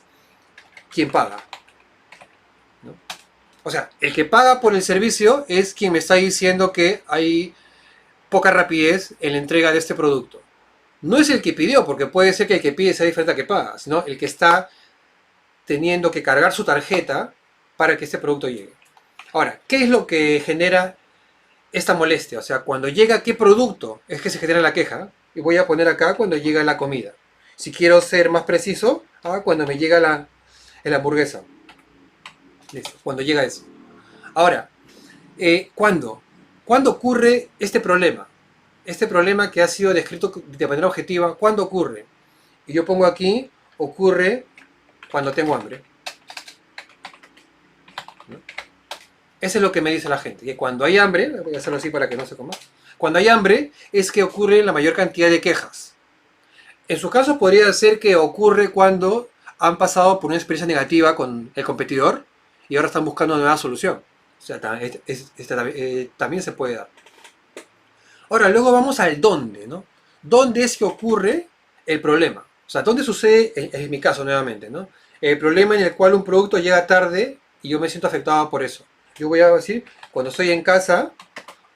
quien paga, ¿no? O sea, el que paga por el servicio es quien me está diciendo que hay poca rapidez en la entrega de este producto. No es el que pidió, porque puede ser que el que pide sea diferente al que paga, sino el que está teniendo que cargar su tarjeta para que este producto llegue. Ahora, ¿qué es lo que genera esta molestia? O sea, cuando llega, ¿qué producto es que se genera la queja? Y voy a poner acá cuando llega la comida. Si quiero ser más preciso, cuando me llega la hamburguesa. Listo, cuando llega eso. Ahora, ¿cuándo? ¿Cuándo ocurre este problema? Este problema que ha sido descrito de manera objetiva, ¿cuándo ocurre? Y yo pongo aquí, ocurre cuando tengo hambre. ¿No? Eso es lo que me dice la gente. Que cuando hay hambre, voy a hacerlo así para que no se coma. Cuando hay hambre es que ocurre la mayor cantidad de quejas. En su caso podría ser que ocurre cuando han pasado por una experiencia negativa con el competidor y ahora están buscando una nueva solución. O sea, también se puede dar. Ahora, luego vamos al dónde, ¿no? ¿Dónde es que ocurre el problema? O sea, ¿dónde sucede, en mi caso nuevamente, ¿no? El problema en el cual un producto llega tarde y yo me siento afectado por eso. Yo voy a decir, cuando estoy en casa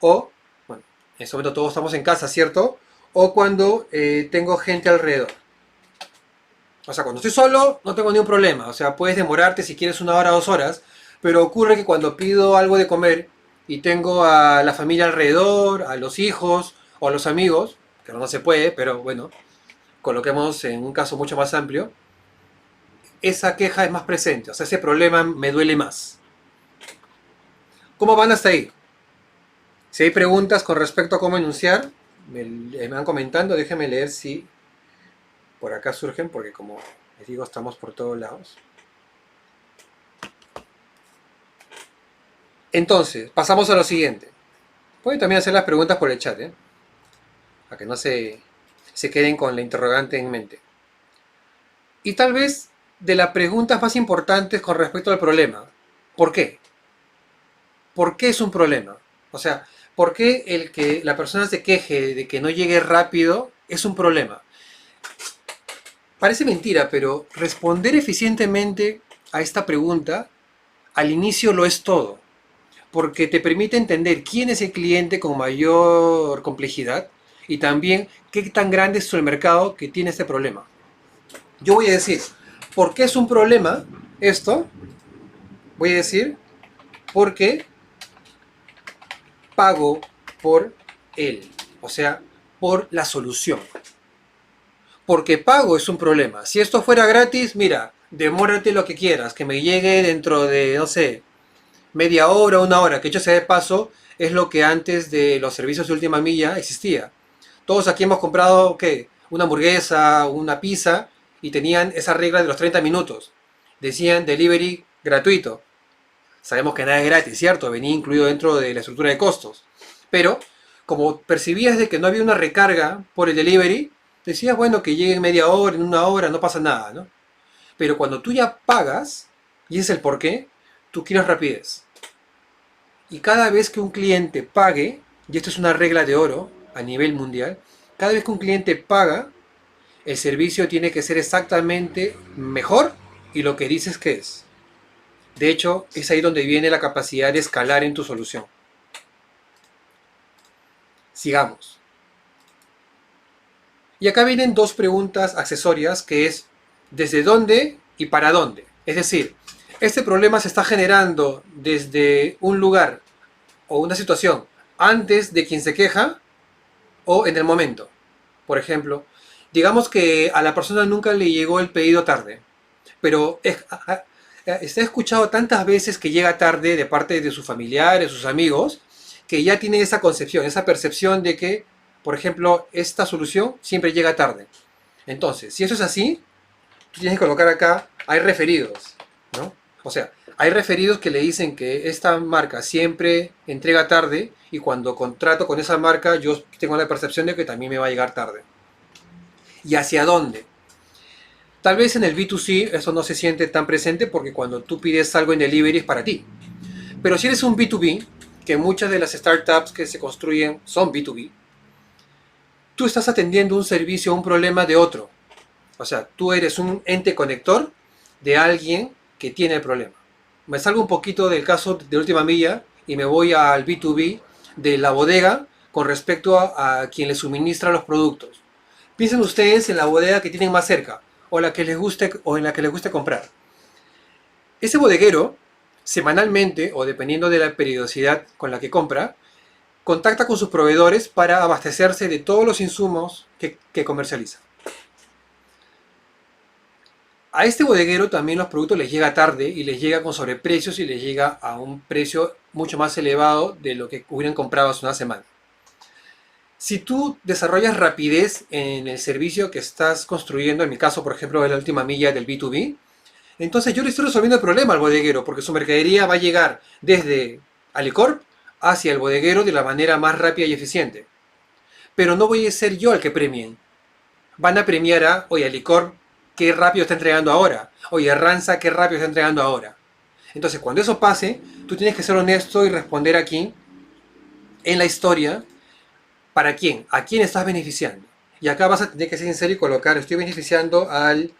o, bueno, en este momento todos estamos en casa, ¿cierto? O cuando tengo gente alrededor. O sea, cuando estoy solo no tengo ningún problema. O sea, puedes demorarte si quieres 1 hora, 2 horas. Pero ocurre que cuando pido algo de comer y tengo a la familia alrededor, a los hijos o a los amigos, que no se puede, pero bueno, coloquemos en un caso mucho más amplio, esa queja es más presente. O sea, ese problema me duele más. ¿Cómo van hasta ahí? Si hay preguntas con respecto a cómo enunciar, me van comentando. Déjenme leer si por acá surgen, porque como les digo, estamos por todos lados. Entonces, pasamos a lo siguiente. Pueden también hacer las preguntas por el chat, para que no se queden con la interrogante en mente. Y tal vez de las preguntas más importantes con respecto al problema. ¿Por qué? ¿Por qué es un problema? O sea, ¿por qué el que la persona se queje de que no llegue rápido es un problema? Parece mentira, pero responder eficientemente a esta pregunta al inicio lo es todo. Porque te permite entender quién es el cliente con mayor complejidad y también qué tan grande es el mercado que tiene este problema. Yo voy a decir, ¿por qué es un problema esto? Voy a decir, porque pago por él. O sea, por la solución. Porque pago es un problema. Si esto fuera gratis, mira, demórate lo que quieras, que me llegue dentro de, no sé, media hora, una hora, que hecho sea de paso, es lo que antes de los servicios de última milla existía. Todos aquí hemos comprado, ¿qué? Una hamburguesa, una pizza, y tenían esa regla de los 30 minutos. Decían delivery gratuito. Sabemos que nada es gratis, ¿cierto? Venía incluido dentro de la estructura de costos. Pero, como percibías de que no había una recarga por el delivery, decías, bueno, que llegue en media hora, en una hora, no pasa nada, ¿no? Pero cuando tú ya pagas, y ese es el porqué, tú quieres rapidez. Y cada vez que un cliente pague, y esto es una regla de oro a nivel mundial, cada vez que un cliente paga, el servicio tiene que ser exactamente mejor y lo que dices que es. De hecho, es ahí donde viene la capacidad de escalar en tu solución. Sigamos. Y acá vienen dos preguntas accesorias que es ¿desde dónde y para dónde? Es decir, este problema se está generando desde un lugar o una situación antes de quien se queja o en el momento. Por ejemplo, digamos que a la persona nunca le llegó el pedido tarde, pero se ha escuchado tantas veces que llega tarde de parte de sus familiares, sus amigos, que ya tiene esa concepción, esa percepción de que, por ejemplo, esta solución siempre llega tarde. Entonces, si eso es así, tú tienes que colocar acá, hay referidos, ¿no? O sea, hay referidos que le dicen que esta marca siempre entrega tarde y cuando contrato con esa marca yo tengo la percepción de que también me va a llegar tarde. ¿Y hacia dónde? Tal vez en el B2C eso no se siente tan presente porque cuando tú pides algo en delivery es para ti. Pero si eres un B2B, que muchas de las startups que se construyen son B2B, tú estás atendiendo un servicio o un problema de otro. O sea, tú eres un ente conector de alguien que tiene el problema. Me salgo un poquito del caso de última milla y me voy al B2B de la bodega con respecto a quien le suministra los productos. Piensen ustedes en la bodega que tienen más cerca o la que les guste o en la que les guste comprar. Ese bodeguero, semanalmente o dependiendo de la periodicidad con la que compra, contacta con sus proveedores para abastecerse de todos los insumos que comercializa. A este bodeguero también los productos les llega tarde y les llega con sobreprecios y les llega a un precio mucho más elevado de lo que hubieran comprado hace una semana. Si tú desarrollas rapidez en el servicio que estás construyendo, en mi caso, por ejemplo, de la última milla del B2B, entonces yo le estoy resolviendo el problema al bodeguero, porque su mercadería va a llegar desde Alicorp hacia el bodeguero de la manera más rápida y eficiente. Pero no voy a ser yo el que premien. Van a premiar a, oye, Alicorp, qué rápido está entregando ahora. Oye, Ranza, qué rápido está entregando ahora. Entonces, cuando eso pase, tú tienes que ser honesto y responder aquí, en la historia, ¿para quién? ¿A quién estás beneficiando? Y acá vas a tener que ser sincero y colocar, estoy beneficiando al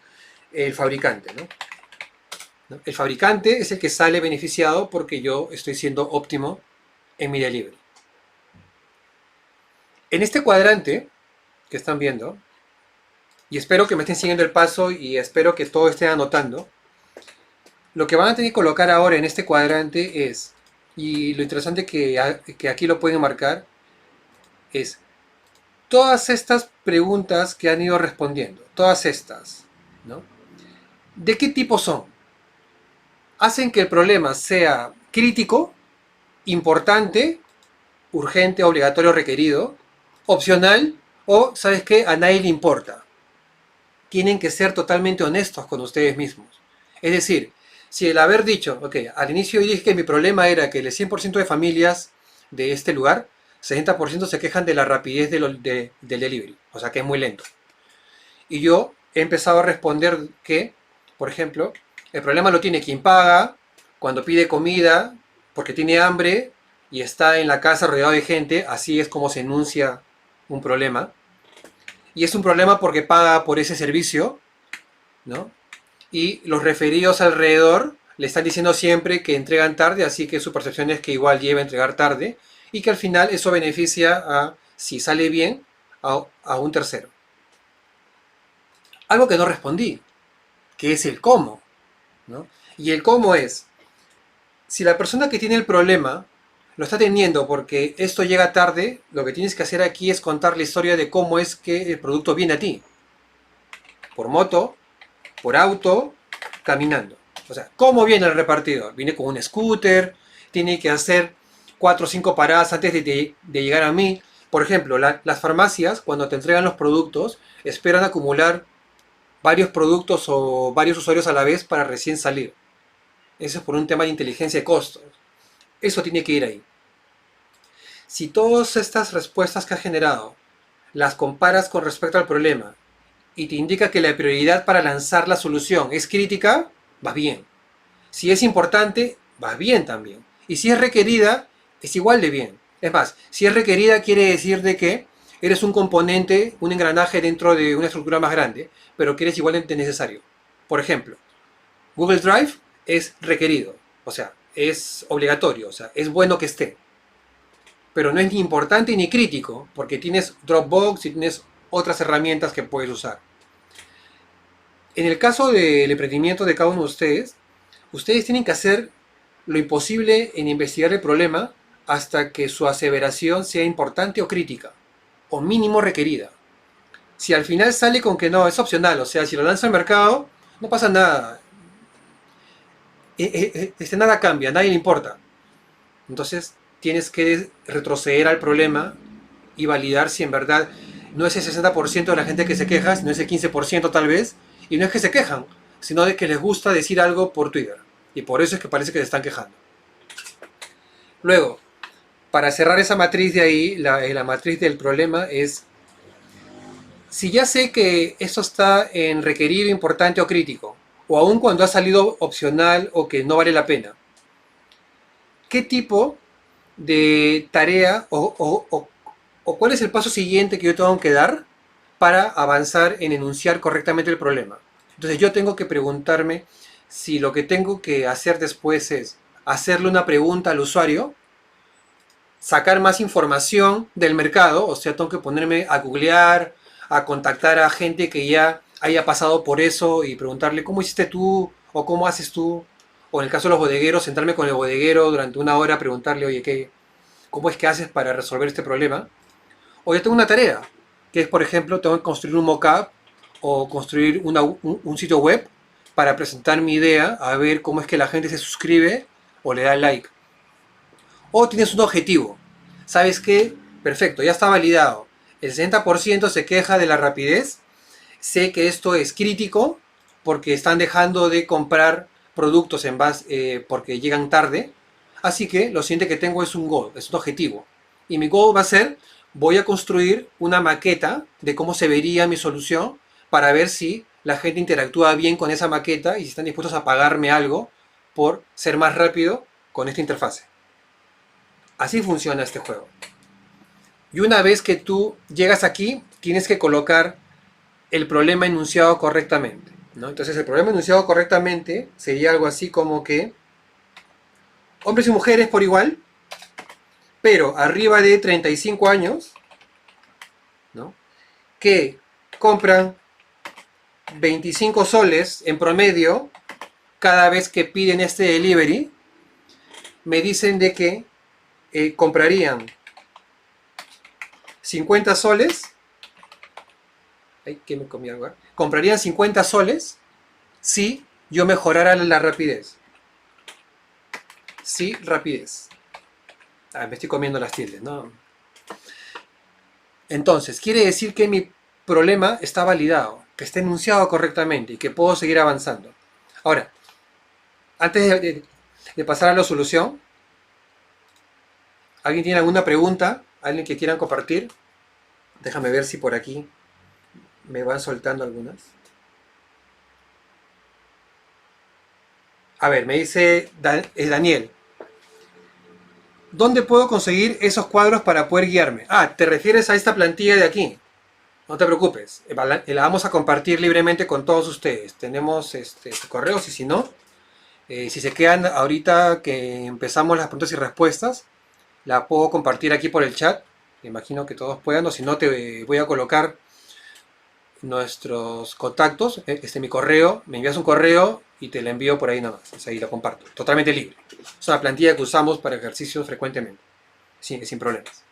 el fabricante, ¿no? El fabricante es el que sale beneficiado porque yo estoy siendo óptimo en mi delivery. En este cuadrante que están viendo, y espero que me estén siguiendo el paso y espero que todo estén anotando, lo que van a tener que colocar ahora en este cuadrante es, y lo interesante que aquí lo pueden marcar, es todas estas preguntas que han ido respondiendo, todas estas, ¿no? ¿De qué tipo son? Hacen que el problema sea crítico, importante, urgente, obligatorio, requerido, opcional o, ¿sabes qué? A nadie le importa. Tienen que ser totalmente honestos con ustedes mismos. Es decir, si el haber dicho, ok, al inicio yo dije que mi problema era que el 100% de familias de este lugar, 60% se quejan de la rapidez del delivery, o sea que es muy lento. Y yo he empezado a responder que, por ejemplo, el problema lo tiene quien paga cuando pide comida porque tiene hambre y está en la casa rodeado de gente, así es como se enuncia un problema. Y es un problema porque paga por ese servicio, ¿no? Y los referidos alrededor le están diciendo siempre que entregan tarde, así que su percepción es que igual lleva a entregar tarde y que al final eso beneficia a, si sale bien, a un tercero. Algo que no respondí, que es el cómo, ¿no? Y el cómo es, si la persona que tiene el problema lo está teniendo porque esto llega tarde, lo que tienes que hacer aquí es contar la historia de cómo es que el producto viene a ti. Por moto, por auto, caminando. O sea, ¿cómo viene el repartidor? Viene con un scooter, tiene que hacer 4 o 5 paradas antes de llegar a mí. Por ejemplo, las farmacias, cuando te entregan los productos, esperan acumular varios productos o varios usuarios a la vez para recién salir. Eso es por un tema de inteligencia de costos. Eso tiene que ir ahí. Si todas estas respuestas que has generado las comparas con respecto al problema y te indica que la prioridad para lanzar la solución es crítica, vas bien. Si es importante, vas bien también. Y si es requerida, es igual de bien. Es más, si es requerida quiere decir de que eres un componente, un engranaje dentro de una estructura más grande, pero que eres igualmente necesario. Por ejemplo, Google Drive es requerido, o sea, es obligatorio, o sea, es bueno que esté. Pero no es ni importante ni crítico, porque tienes Dropbox y tienes otras herramientas que puedes usar. En el caso del emprendimiento de cada uno de ustedes tienen que hacer lo imposible en investigar el problema hasta que su aseveración sea importante o crítica, o mínimo requerida. Si al final sale con que no, es opcional, o sea, si lo lanza al mercado, no pasa nada. Nada cambia, a nadie le importa. Entonces tienes que retroceder al problema y validar si en verdad no es el 60% de la gente que se queja, sino es el 15% tal vez, y no es que se quejan, sino de que les gusta decir algo por Twitter. Y por eso es que parece que se están quejando. Luego, para cerrar esa matriz de ahí, la matriz del problema es, si ya sé que esto está en requerido, importante o crítico, o aun cuando ha salido opcional o que no vale la pena, ¿qué tipo de tarea o cuál es el paso siguiente que yo tengo que dar para avanzar en enunciar correctamente el problema? Entonces yo tengo que preguntarme si lo que tengo que hacer después es hacerle una pregunta al usuario, sacar más información del mercado, o sea, tengo que ponerme a googlear, a contactar a gente que ya haya pasado por eso y preguntarle cómo hiciste tú o cómo haces tú, o en el caso de los bodegueros, sentarme con el bodeguero durante una hora, preguntarle, oye, ¿cómo es que haces para resolver este problema? O yo tengo una tarea, que es, por ejemplo, tengo que construir un mockup o construir un sitio web para presentar mi idea, a ver cómo es que la gente se suscribe o le da like. O tienes un objetivo. ¿Sabes qué? Perfecto, ya está validado. El 60% se queja de la rapidez. Sé que esto es crítico porque están dejando de comprar productos en base, porque llegan tarde. Así que lo siguiente que tengo es un goal, es un objetivo. Y mi goal va a ser, voy a construir una maqueta de cómo se vería mi solución para ver si la gente interactúa bien con esa maqueta y si están dispuestos a pagarme algo por ser más rápido con esta interfase. Así funciona este juego. Y una vez que tú llegas aquí, tienes que colocar el problema enunciado correctamente, ¿no? Entonces el problema enunciado correctamente sería algo así como que hombres y mujeres por igual, pero arriba de 35 años, ¿no? Que compran 25 soles en promedio cada vez que piden este delivery, me dicen de que comprarían 50 soles. Ay, que me comí algo. Comprarían 50 soles si yo mejorara la rapidez. Sí, rapidez. Me estoy comiendo las tildes, ¿no? Entonces, quiere decir que mi problema está validado, que está enunciado correctamente y que puedo seguir avanzando. Ahora, antes de pasar a la solución, ¿alguien tiene alguna pregunta? ¿Alguien que quieran compartir? Déjame ver si por aquí me van soltando algunas. A ver, me dice Daniel. ¿Dónde puedo conseguir esos cuadros para poder guiarme? ¿Te refieres a esta plantilla de aquí? No te preocupes, la vamos a compartir libremente con todos ustedes. Tenemos correos y si no, si se quedan ahorita que empezamos las preguntas y respuestas, la puedo compartir aquí por el chat. Me imagino que todos puedan, o si no te voy a colocar nuestros contactos, mi correo, me envías un correo y te lo envío por ahí nada más, o sea, y lo comparto, totalmente libre. Es una plantilla que usamos para ejercicios frecuentemente, sin problemas.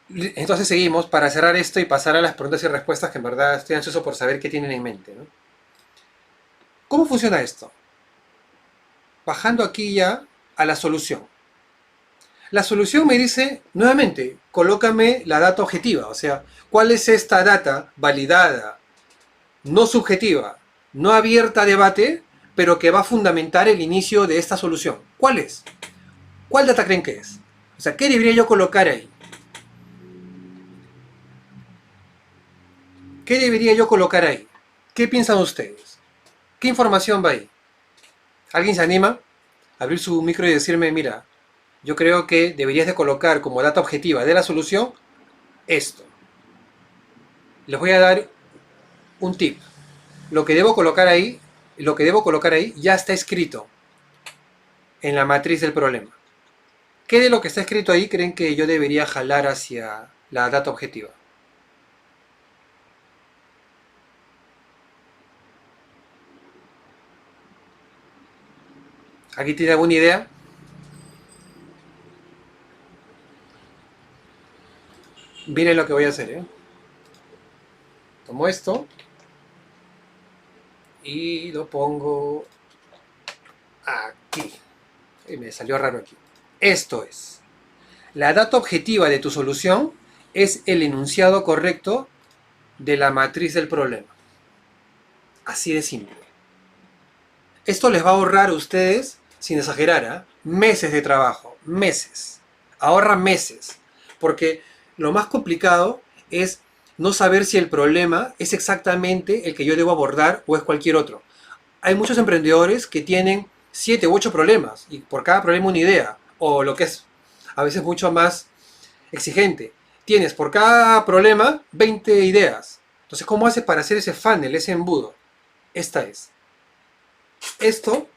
Entonces seguimos para cerrar esto y pasar a las preguntas y respuestas, que en verdad estoy ansioso por saber qué tienen en mente, ¿no? ¿Cómo funciona esto? Bajando aquí ya a la solución. La solución me dice, nuevamente, colócame la data objetiva, o sea, ¿cuál es esta data validada, no subjetiva, no abierta a debate, pero que va a fundamentar el inicio de esta solución? ¿Cuál es? ¿Cuál data creen que es? O sea, ¿qué debería yo colocar ahí? ¿Qué debería yo colocar ahí? ¿Qué piensan ustedes? ¿Qué información va ahí? ¿Alguien se anima a abrir su micro y decirme, mira, yo creo que deberías de colocar como data objetiva de la solución esto? Les voy a dar un tip. Lo que debo colocar ahí, ya está escrito en la matriz del problema. ¿Qué de lo que está escrito ahí creen que yo debería jalar hacia la data objetiva? ¿Aquí tiene alguna idea? Miren lo que voy a hacer, ¿eh? Tomo esto y lo pongo aquí. Y me salió raro aquí. Esto es. La data objetiva de tu solución es el enunciado correcto de la matriz del problema. Así de simple. Esto les va a ahorrar a ustedes, sin exagerar, ¿eh? Meses de trabajo. Meses. Ahorra meses. Porque lo más complicado es no saber si el problema es exactamente el que yo debo abordar o es cualquier otro. Hay muchos emprendedores que tienen 7 u 8 problemas y por cada problema una idea. O lo que es a veces mucho más exigente. Tienes por cada problema 20 ideas. Entonces, ¿cómo haces para hacer ese funnel, ese embudo? Esta es. Esto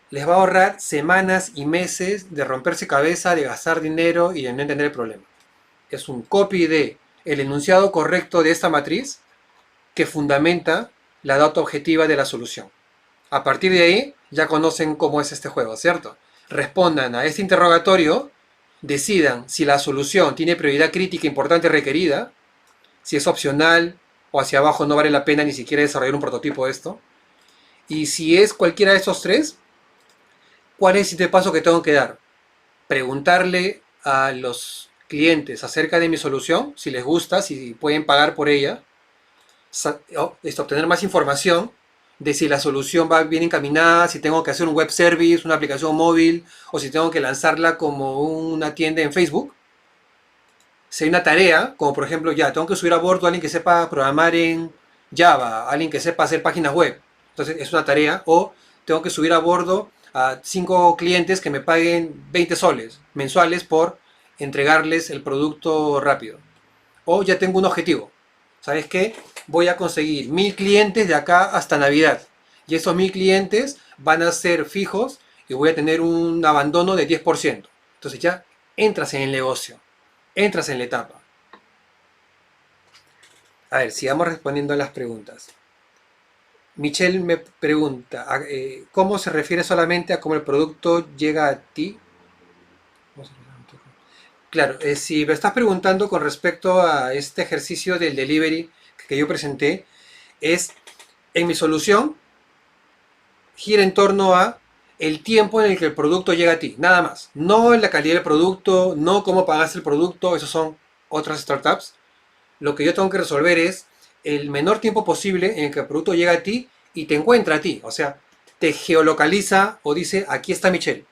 les va a ahorrar semanas y meses de romperse cabeza, de gastar dinero y de no entender el problema. Es un copy de el enunciado correcto de esta matriz que fundamenta la data objetiva de la solución. A partir de ahí ya conocen cómo es este juego, ¿cierto? Respondan a este interrogatorio, decidan si la solución tiene prioridad crítica importante requerida, si es opcional o hacia abajo no vale la pena ni siquiera desarrollar un prototipo de esto. Y si es cualquiera de estos tres, ¿cuál es el siguiente paso que tengo que dar? Preguntarle a los clientes acerca de mi solución, si les gusta, si pueden pagar por ella, obtener más información de si la solución va bien encaminada, si tengo que hacer un web service, una aplicación móvil, o si tengo que lanzarla como una tienda en Facebook. Si hay una tarea, como por ejemplo, ya, tengo que subir a bordo a alguien que sepa programar en Java, alguien que sepa hacer páginas web. Entonces es una tarea. O tengo que subir a bordo a 5 clientes que me paguen 20 soles mensuales por entregarles el producto rápido. O ya tengo un objetivo. ¿Sabes qué? Voy a conseguir 1000 clientes de acá hasta Navidad. Y esos 1000 clientes van a ser fijos y voy a tener un abandono de 10%. Entonces ya entras en el negocio. Entras en la etapa. A ver, sigamos respondiendo a las preguntas. Michelle me pregunta, ¿cómo se refiere solamente a cómo el producto llega a ti? Claro, si me estás preguntando con respecto a este ejercicio del delivery que yo presenté, es en mi solución gira en torno a el tiempo en el que el producto llega a ti, nada más. No en la calidad del producto, no cómo pagaste el producto, esos son otras startups. Lo que yo tengo que resolver es el menor tiempo posible en el que el producto llega a ti y te encuentra a ti. O sea, te geolocaliza o dice, aquí está Michelle.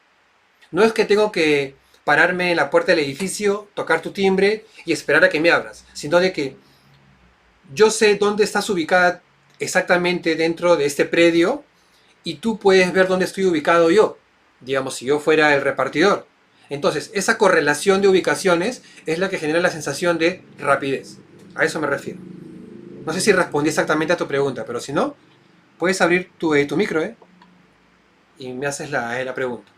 No es que tengo que pararme en la puerta del edificio, tocar tu timbre y esperar a que me abras, sino de que yo sé dónde estás ubicada exactamente dentro de este predio y tú puedes ver dónde estoy ubicado yo, digamos, si yo fuera el repartidor. Entonces, esa correlación de ubicaciones es la que genera la sensación de rapidez. A eso me refiero. No sé si respondí exactamente a tu pregunta, pero si no, puedes abrir tu micro, y me haces la pregunta.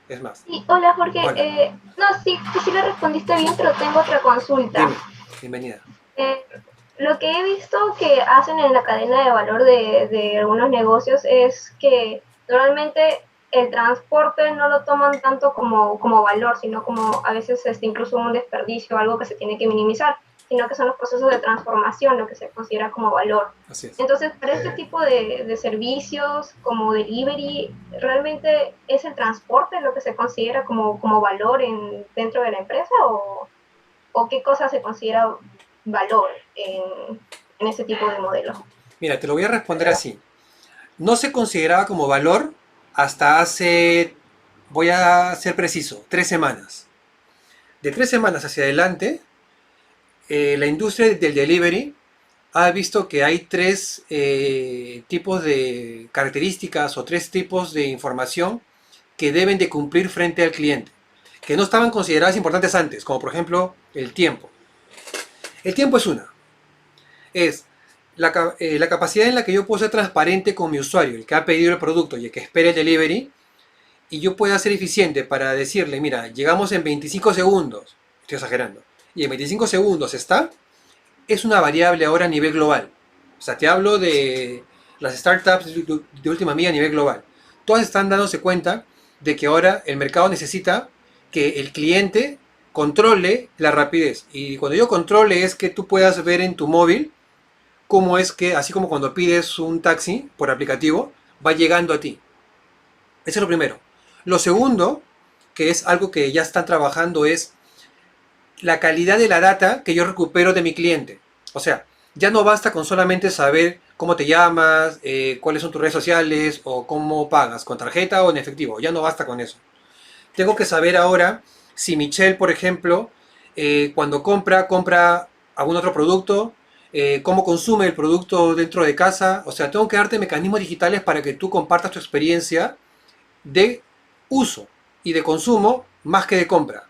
Es más. Sí, hola Jorge. Hola. No, sí, tú sí le respondiste bien, pero tengo otra consulta. Dime. Bienvenida. Eh, lo que he visto que hacen en la cadena de valor de algunos negocios es que normalmente el transporte no lo toman tanto como valor, sino como a veces incluso un desperdicio, algo que se tiene que minimizar, sino que son los procesos de transformación lo que se considera como valor. Así es. Entonces, para este tipo de servicios como delivery, ¿realmente es el transporte lo que se considera como valor dentro de la empresa o qué cosa se considera valor en ese tipo de modelo? Mira, te lo voy a responder así. No se consideraba como valor hasta hace, voy a ser preciso, 3 semanas. De 3 semanas hacia adelante, la industria del delivery ha visto que hay tres tipos de características o tres tipos de información que deben de cumplir frente al cliente, que no estaban consideradas importantes antes, como por ejemplo el tiempo. El tiempo es una, es la capacidad en la que yo puedo ser transparente con mi usuario, el que ha pedido el producto y el que espera el delivery, y yo pueda ser eficiente para decirle, mira, llegamos en 25 segundos, estoy exagerando, y en 25 segundos está, es una variable ahora a nivel global. O sea, te hablo de las startups de última milla a nivel global. Todas están dándose cuenta de que ahora el mercado necesita que el cliente controle la rapidez. Y cuando yo controle es que tú puedas ver en tu móvil cómo es que, así como cuando pides un taxi por aplicativo, va llegando a ti. Eso es lo primero. Lo segundo, que es algo que ya están trabajando, es la calidad de la data que yo recupero de mi cliente. O sea, ya no basta con solamente saber cómo te llamas, cuáles son tus redes sociales o cómo pagas, con tarjeta o en efectivo. Ya no basta con eso. Tengo que saber ahora si Michelle, por ejemplo, cuando compra algún otro producto, cómo consume el producto dentro de casa. O sea, tengo que darte mecanismos digitales para que tú compartas tu experiencia de uso y de consumo más que de compra.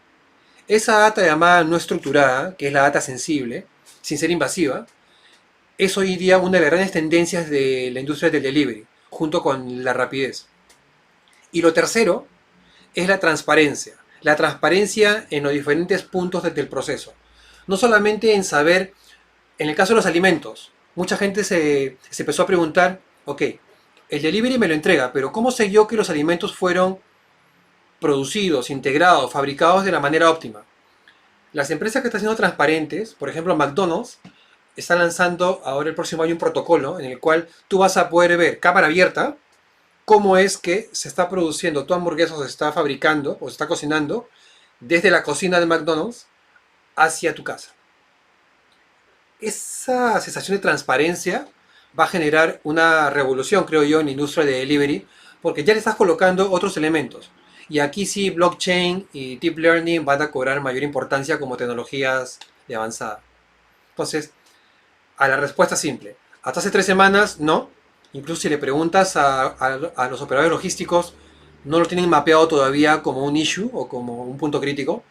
Esa data llamada no estructurada, que es la data sensible, sin ser invasiva, es hoy día una de las grandes tendencias de la industria del delivery, junto con la rapidez. Y lo tercero es la transparencia. La transparencia en los diferentes puntos del proceso. No solamente en saber, en el caso de los alimentos, mucha gente se empezó a preguntar, ok, el delivery me lo entrega, pero ¿cómo sé yo que los alimentos fueron producidos, integrados, fabricados de la manera óptima? Las empresas que están siendo transparentes, por ejemplo McDonald's, está lanzando ahora el próximo año un protocolo en el cual tú vas a poder ver cámara abierta cómo es que se está produciendo tu hamburguesa o se está fabricando o se está cocinando desde la cocina de McDonald's hacia tu casa. Esa sensación de transparencia va a generar una revolución, creo yo, en la industria de delivery, porque ya le estás colocando otros elementos. Y aquí sí, blockchain y deep learning van a cobrar mayor importancia como tecnologías de avanzada. Entonces, a la respuesta simple. Hasta hace 3 semanas, no. Incluso si le preguntas a los operadores logísticos, no lo tienen mapeado todavía como un issue o como un punto crítico,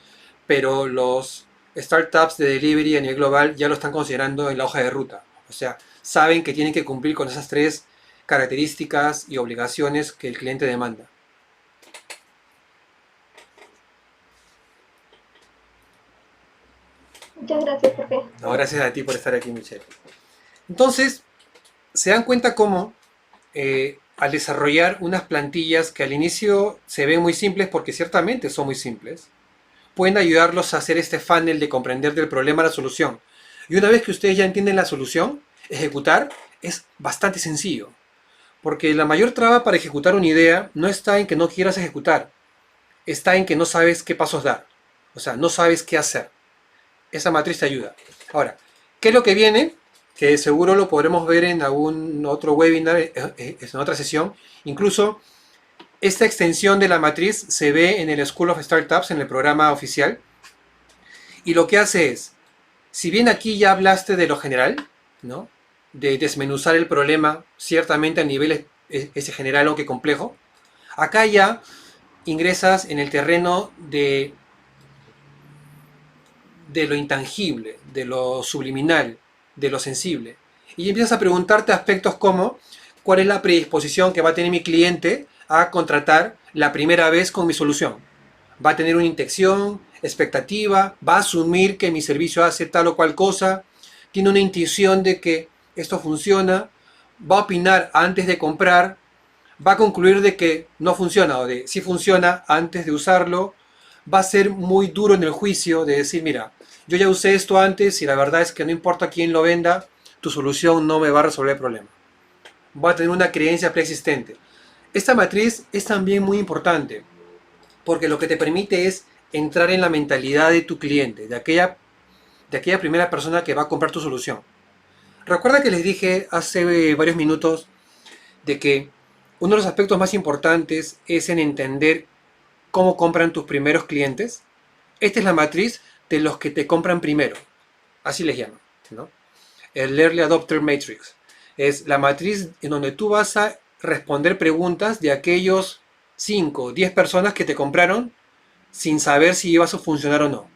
pero los startups de delivery a nivel global ya lo están considerando en la hoja de ruta. O sea, saben que tienen que cumplir con esas tres características y obligaciones que el cliente demanda. Muchas gracias, Jorge. No, gracias a ti por estar aquí, Michelle. Entonces, se dan cuenta cómo al desarrollar unas plantillas que al inicio se ven muy simples porque ciertamente son muy simples, pueden ayudarlos a hacer este funnel de comprender del problema a la solución. Y una vez que ustedes ya entienden la solución, ejecutar es bastante sencillo. Porque la mayor traba para ejecutar una idea no está en que no quieras ejecutar, está en que no sabes qué pasos dar. O sea, no sabes qué hacer. Esa matriz te ayuda. Ahora, ¿qué es lo que viene? Que seguro lo podremos ver en algún otro webinar, en otra sesión. Incluso esta extensión de la matriz se ve en el School of Startups, en el programa oficial. Y lo que hace es, si bien aquí ya hablaste de lo general, ¿no? De desmenuzar el problema ciertamente a nivel ese general o que complejo, acá ya ingresas en el terreno de lo intangible, de lo subliminal, de lo sensible. Y empiezas a preguntarte aspectos como cuál es la predisposición que va a tener mi cliente a contratar la primera vez con mi solución. va a tener una intención, expectativa, va a asumir que mi servicio hace tal o cual cosa, tiene una intuición de que esto funciona, va a opinar antes de comprar, va a concluir de que no funciona o de si funciona antes de usarlo, va a ser muy duro en el juicio de decir, mira, yo ya usé esto antes y la verdad es que no importa quién lo venda, tu solución no me va a resolver el problema. Va a tener una creencia preexistente. Esta matriz es también muy importante porque lo que te permite es entrar en la mentalidad de tu cliente, de aquella primera persona que va a comprar tu solución. Recuerda que les dije hace varios minutos de que uno de los aspectos más importantes es en entender cómo compran tus primeros clientes. Esta es la matriz de los que te compran primero. Así les llaman, ¿no? El Early Adopter Matrix. Es la matriz en donde tú vas a responder preguntas de aquellos 5 o 10 personas que te compraron sin saber si ibas a funcionar o no.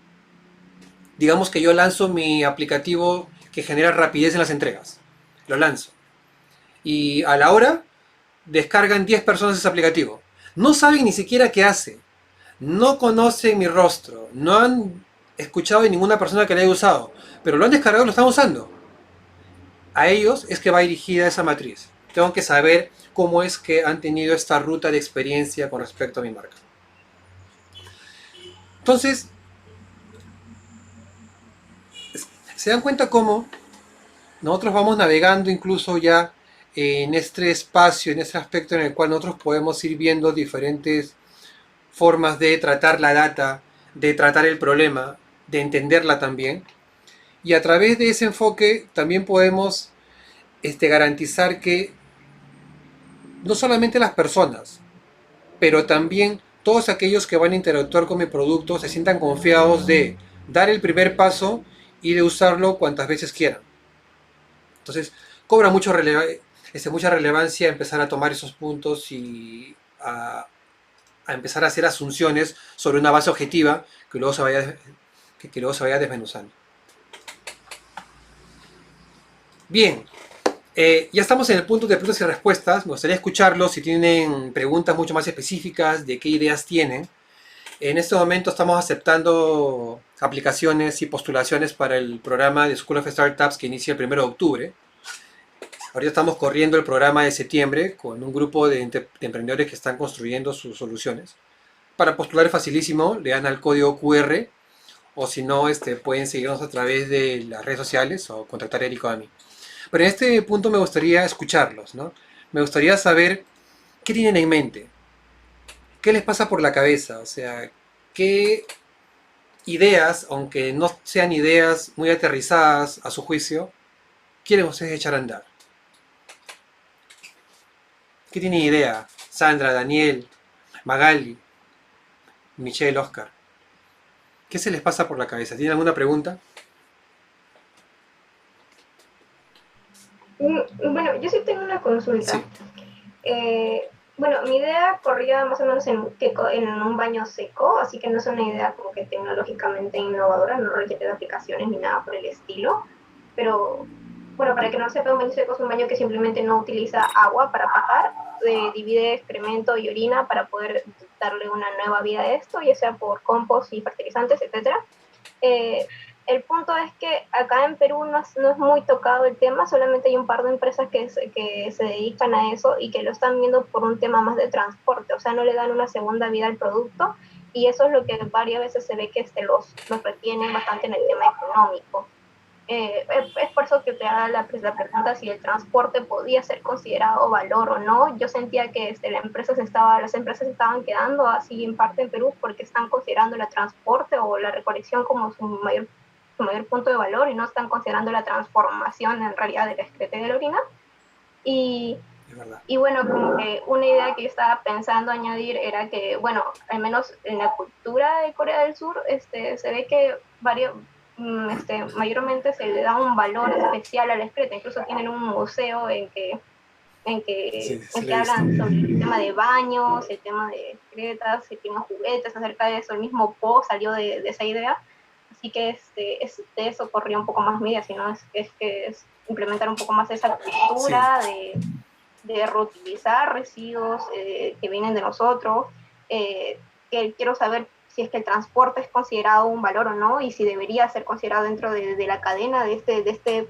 Digamos que yo lanzo mi aplicativo que genera rapidez en las entregas. Lo lanzo. Y a la hora descargan 10 personas ese aplicativo. No saben ni siquiera qué hace. No conocen mi rostro. No han escuchado de ninguna persona que lo haya usado. Pero lo han descargado y lo están usando. A ellos es que va dirigida esa matriz. Tengo que saber cómo es que han tenido esta ruta de experiencia con respecto a mi marca. Entonces, se dan cuenta cómo nosotros vamos navegando incluso ya en este espacio, en este aspecto en el cual nosotros podemos ir viendo diferentes formas de tratar la data, de tratar el problema, de entenderla también. Y a través de ese enfoque también podemos garantizar que no solamente las personas, pero también todos aquellos que van a interactuar con mi producto se sientan confiados de dar el primer paso y de usarlo cuantas veces quieran. Entonces, cobra mucha relevancia empezar a tomar esos puntos y a empezar a hacer asunciones sobre una base objetiva que luego se vaya desmenuzando. Bien, ya estamos en el punto de preguntas y respuestas. Me gustaría escucharlos si tienen preguntas mucho más específicas de qué ideas tienen. En este momento estamos aceptando aplicaciones y postulaciones para el programa de School of Startups que inicia el 1 de octubre. Ahorita estamos corriendo el programa de septiembre con un grupo de emprendedores que están construyendo sus soluciones. Para postular es facilísimo, le dan al código QR o si no, pueden seguirnos a través de las redes sociales o contactar a Eric o a mí. Pero en este punto me gustaría escucharlos, ¿no? Me gustaría saber qué tienen en mente, qué les pasa por la cabeza, o sea, qué ideas, aunque no sean ideas muy aterrizadas a su juicio, quieren ustedes echar a andar. ¿Qué tienen idea? Sandra, Daniel, Magali, Michelle, Oscar. ¿Qué se les pasa por la cabeza? ¿Tienen alguna pregunta? Bueno, yo sí tengo una consulta. Sí. Bueno, mi idea corría más o menos en un baño seco, así que no es una idea como que tecnológicamente innovadora, no requiere de aplicaciones ni nada por el estilo, pero bueno, para que no sepa, un baño seco es un baño que simplemente no utiliza agua para pajar, divide excremento y orina para poder darle una nueva vida a esto, ya sea por compost y fertilizantes, etc. El punto es que acá en Perú no es muy tocado el tema, solamente hay un par de empresas que se dedican a eso y que lo están viendo por un tema más de transporte, o sea, no le dan una segunda vida al producto y eso es lo que varias veces se ve que los retienen bastante en el tema económico. Es por eso que te haga la pregunta si el transporte podía ser considerado valor o no. Yo sentía que las empresas estaban quedando así en parte en Perú porque están considerando el transporte o la recolección como su mayor punto de valor y no están considerando la transformación en realidad del excreta y de la orina. Y bueno, como que una idea que yo estaba pensando añadir era que, bueno, al menos en la cultura de Corea del Sur, se ve que mayormente se le da un valor especial al excreta. Incluso tienen un museo en que hablan sobre el tema de baños, el tema de excretas, el tema de juguetes, acerca de eso. El mismo Po salió de esa idea. Así que de eso corría un poco más mi idea, sino es implementar un poco más esa cultura de reutilizar residuos que vienen de nosotros. Que quiero saber si es que el transporte es considerado un valor o no, y si debería ser considerado dentro de la cadena de este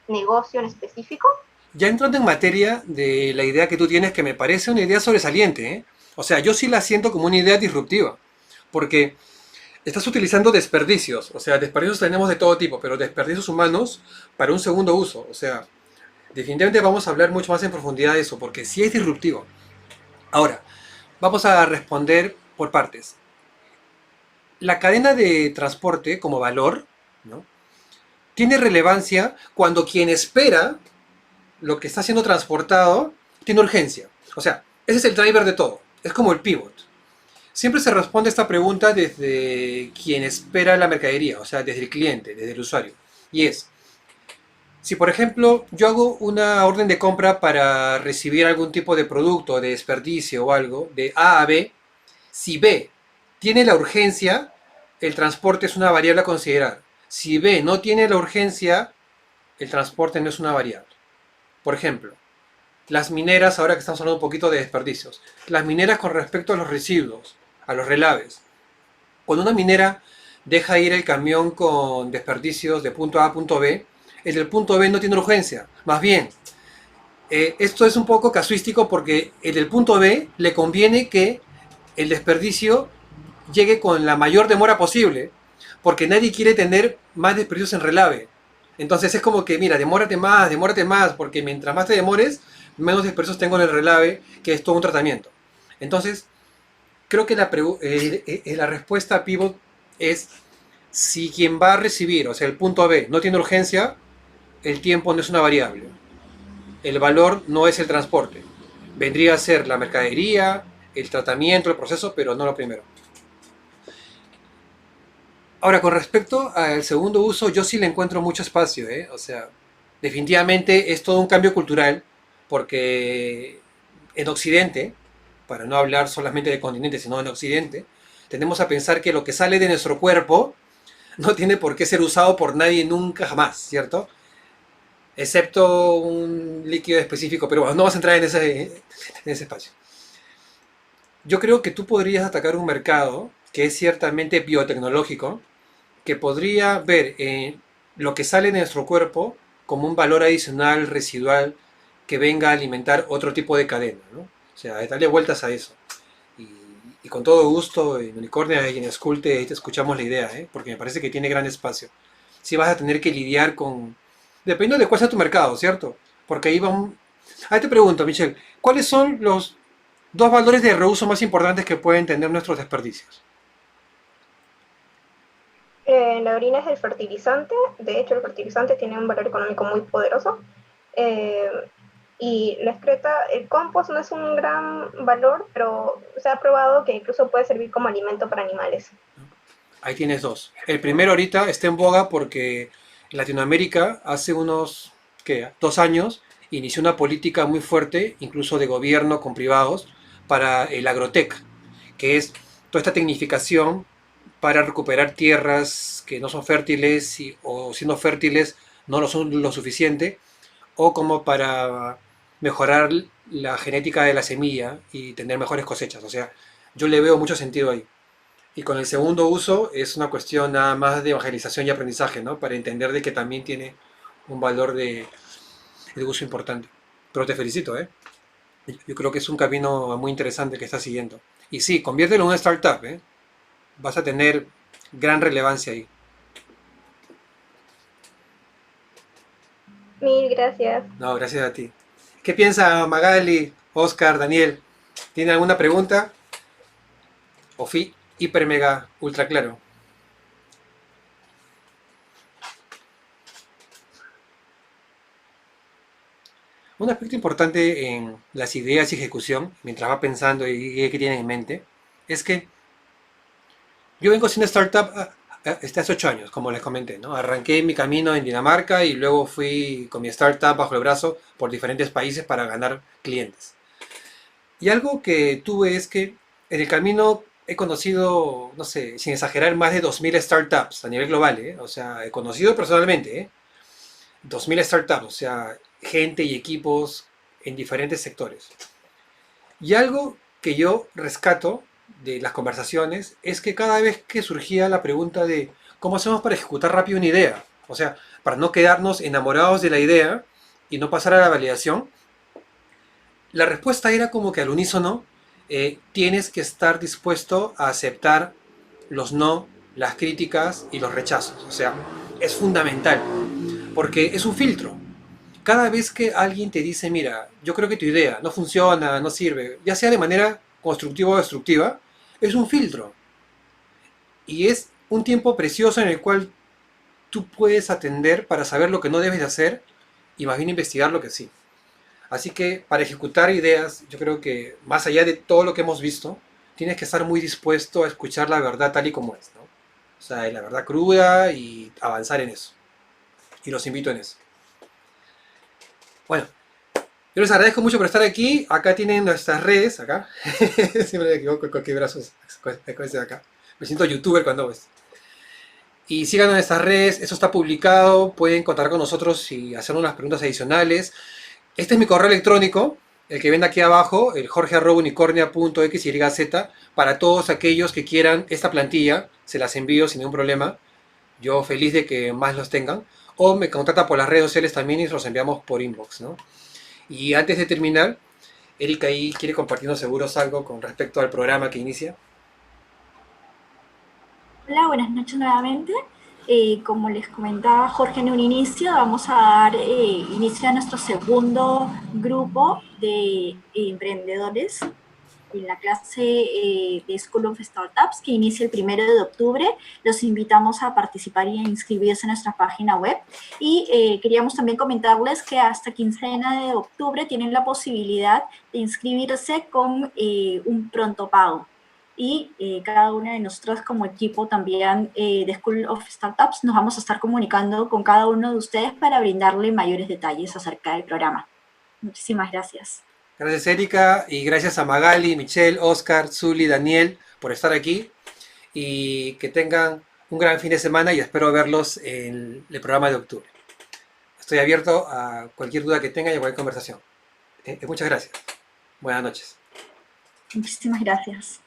negocio en específico. Ya entrando en materia de la idea que tú tienes, que me parece una idea sobresaliente, ¿eh? O sea, yo sí la siento como una idea disruptiva, porque estás utilizando desperdicios, o sea, desperdicios tenemos de todo tipo, pero desperdicios humanos para un segundo uso, o sea, definitivamente vamos a hablar mucho más en profundidad de eso, porque sí es disruptivo. Ahora, vamos a responder por partes. La cadena de transporte como valor, ¿no?, tiene relevancia cuando quien espera lo que está siendo transportado tiene urgencia. O sea, ese es el driver de todo. Es como el pivot. Siempre se responde esta pregunta desde quien espera la mercadería, o sea, desde el cliente, desde el usuario. Y es, si por ejemplo yo hago una orden de compra para recibir algún tipo de producto, de desperdicio o algo, de A a B, si B tiene la urgencia, el transporte es una variable a considerar. Si B no tiene la urgencia, el transporte no es una variable. Por ejemplo, las mineras, ahora que estamos hablando un poquito de desperdicios, las mineras con respecto a los residuos, a los relaves. Cuando una minera deja ir el camión con desperdicios de punto A a punto B, el del punto B no tiene urgencia. Más bien, esto es un poco casuístico porque el del punto B le conviene que el desperdicio llegue con la mayor demora posible, porque nadie quiere tener más desperdicios en relave. Entonces es como que, mira, demórate más, porque mientras más te demores, menos desperdicios tengo en el relave, que es todo un tratamiento. Entonces, creo que la respuesta pivot es, si quien va a recibir, o sea, el punto B, no tiene urgencia, el tiempo no es una variable. El valor no es el transporte. Vendría a ser la mercadería, el tratamiento, el proceso, pero no lo primero. Ahora, con respecto al segundo uso, yo sí le encuentro mucho espacio, ¿eh? O sea, definitivamente es todo un cambio cultural, porque en Occidente, para no hablar solamente de continente, sino en Occidente, tendemos a pensar que lo que sale de nuestro cuerpo no tiene por qué ser usado por nadie nunca jamás, ¿cierto? Excepto un líquido específico, pero bueno, no vas a entrar en ese espacio. Yo creo que tú podrías atacar un mercado que es ciertamente biotecnológico, que podría ver lo que sale de nuestro cuerpo como un valor adicional residual que venga a alimentar otro tipo de cadena, ¿no? O sea, darle vueltas a eso. Y, y con todo gusto, en Unicornia y en Esculte, ahí te escuchamos la idea, ¿eh? Porque me parece que tiene gran espacio. Sí vas a tener que lidiar con... Dependiendo de cuál sea tu mercado, ¿cierto? Porque ahí vamos... Ahí te pregunto, Michelle, ¿cuáles son los dos valores de reuso más importantes que pueden tener nuestros desperdicios? La orina es el fertilizante, de hecho el fertilizante tiene un valor económico muy poderoso. Eh, y la excreta, el compost no es un gran valor, pero se ha probado que incluso puede servir como alimento para animales. Ahí tienes dos. El primero ahorita está en boga porque Latinoamérica hace unos, ¿qué?, 2 años inició una política muy fuerte, incluso de gobierno con privados, para el agrotech, que es toda esta tecnificación para recuperar tierras que no son fértiles o siendo fértiles no lo son lo suficiente, o como para mejorar la genética de la semilla y tener mejores cosechas. O sea, yo le veo mucho sentido ahí. Y con el segundo uso es una cuestión nada más de evangelización y aprendizaje, ¿no? Para entender de que también tiene un valor de uso importante. Pero te felicito, ¿eh? Yo creo que es un camino muy interesante que estás siguiendo. Y sí, conviértelo en una startup, ¿eh? Vas a tener gran relevancia ahí. Mil gracias. No, gracias a ti. ¿Qué piensa Magali, Oscar, Daniel? ¿Tiene alguna pregunta? ¿O fui hiper mega ultra claro? Un aspecto importante en las ideas y ejecución, mientras va pensando y qué tienen en mente, es que yo vengo siendo startup hace 8 años, como les comenté, ¿no? Arranqué mi camino en Dinamarca y luego fui con mi startup bajo el brazo por diferentes países para ganar clientes. Y algo que tuve es que en el camino he conocido, no sé, sin exagerar, más de 2000 startups a nivel global, ¿eh? O sea, he conocido personalmente, ¿eh? 2000 startups, o sea, gente y equipos en diferentes sectores. Y algo que yo rescato de las conversaciones es que cada vez que surgía la pregunta de cómo hacemos para ejecutar rápido una idea, o sea, para no quedarnos enamorados de la idea y no pasar a la validación, la respuesta era como que al unísono, tienes que estar dispuesto a aceptar los no, las críticas y los rechazos. O sea, es fundamental, porque es un filtro. Cada vez que alguien te dice, mira, yo creo que tu idea no funciona, no sirve, ya sea de manera constructiva o destructiva, es un filtro. Y es un tiempo precioso en el cual tú puedes atender para saber lo que no debes de hacer y más bien investigar lo que sí. Así que para ejecutar ideas, yo creo que más allá de todo lo que hemos visto, tienes que estar muy dispuesto a escuchar la verdad tal y como es, ¿no? O sea, la verdad cruda y avanzar en eso. Y los invito en eso. Bueno, yo les agradezco mucho por estar aquí. Acá tienen nuestras redes, acá. Siempre me equivoco con qué brazos de acá. Me siento youtuber cuando ves. Y síganos en nuestras redes, eso está publicado. Pueden contar con nosotros y hacernos unas preguntas adicionales. Este es mi correo electrónico, el que ven aquí abajo, el jorge@unicornia.xyz, para todos aquellos que quieran esta plantilla, se las envío sin ningún problema. Yo feliz de que más los tengan. O me contacta por las redes sociales también y los enviamos por inbox, ¿no? Y antes de terminar, Erika ahí quiere compartirnos seguros algo con respecto al programa que inicia. Hola, buenas noches nuevamente. Como les comentaba Jorge en un inicio, vamos a dar inicio a nuestro segundo grupo de emprendedores en la clase de School of Startups que inicia el 1 de octubre. Los invitamos a participar y a inscribirse en nuestra página web. Y queríamos también comentarles que hasta quincena de octubre tienen la posibilidad de inscribirse con un pronto pago. Y cada una de nosotros como equipo también de School of Startups nos vamos a estar comunicando con cada uno de ustedes para brindarle mayores detalles acerca del programa. Muchísimas gracias. Gracias Erika y gracias a Magali, Michelle, Oscar, Zuli, Daniel por estar aquí y que tengan un gran fin de semana y espero verlos en el programa de octubre. Estoy abierto a cualquier duda que tengan y a cualquier conversación. Muchas gracias. Buenas noches. Muchísimas gracias.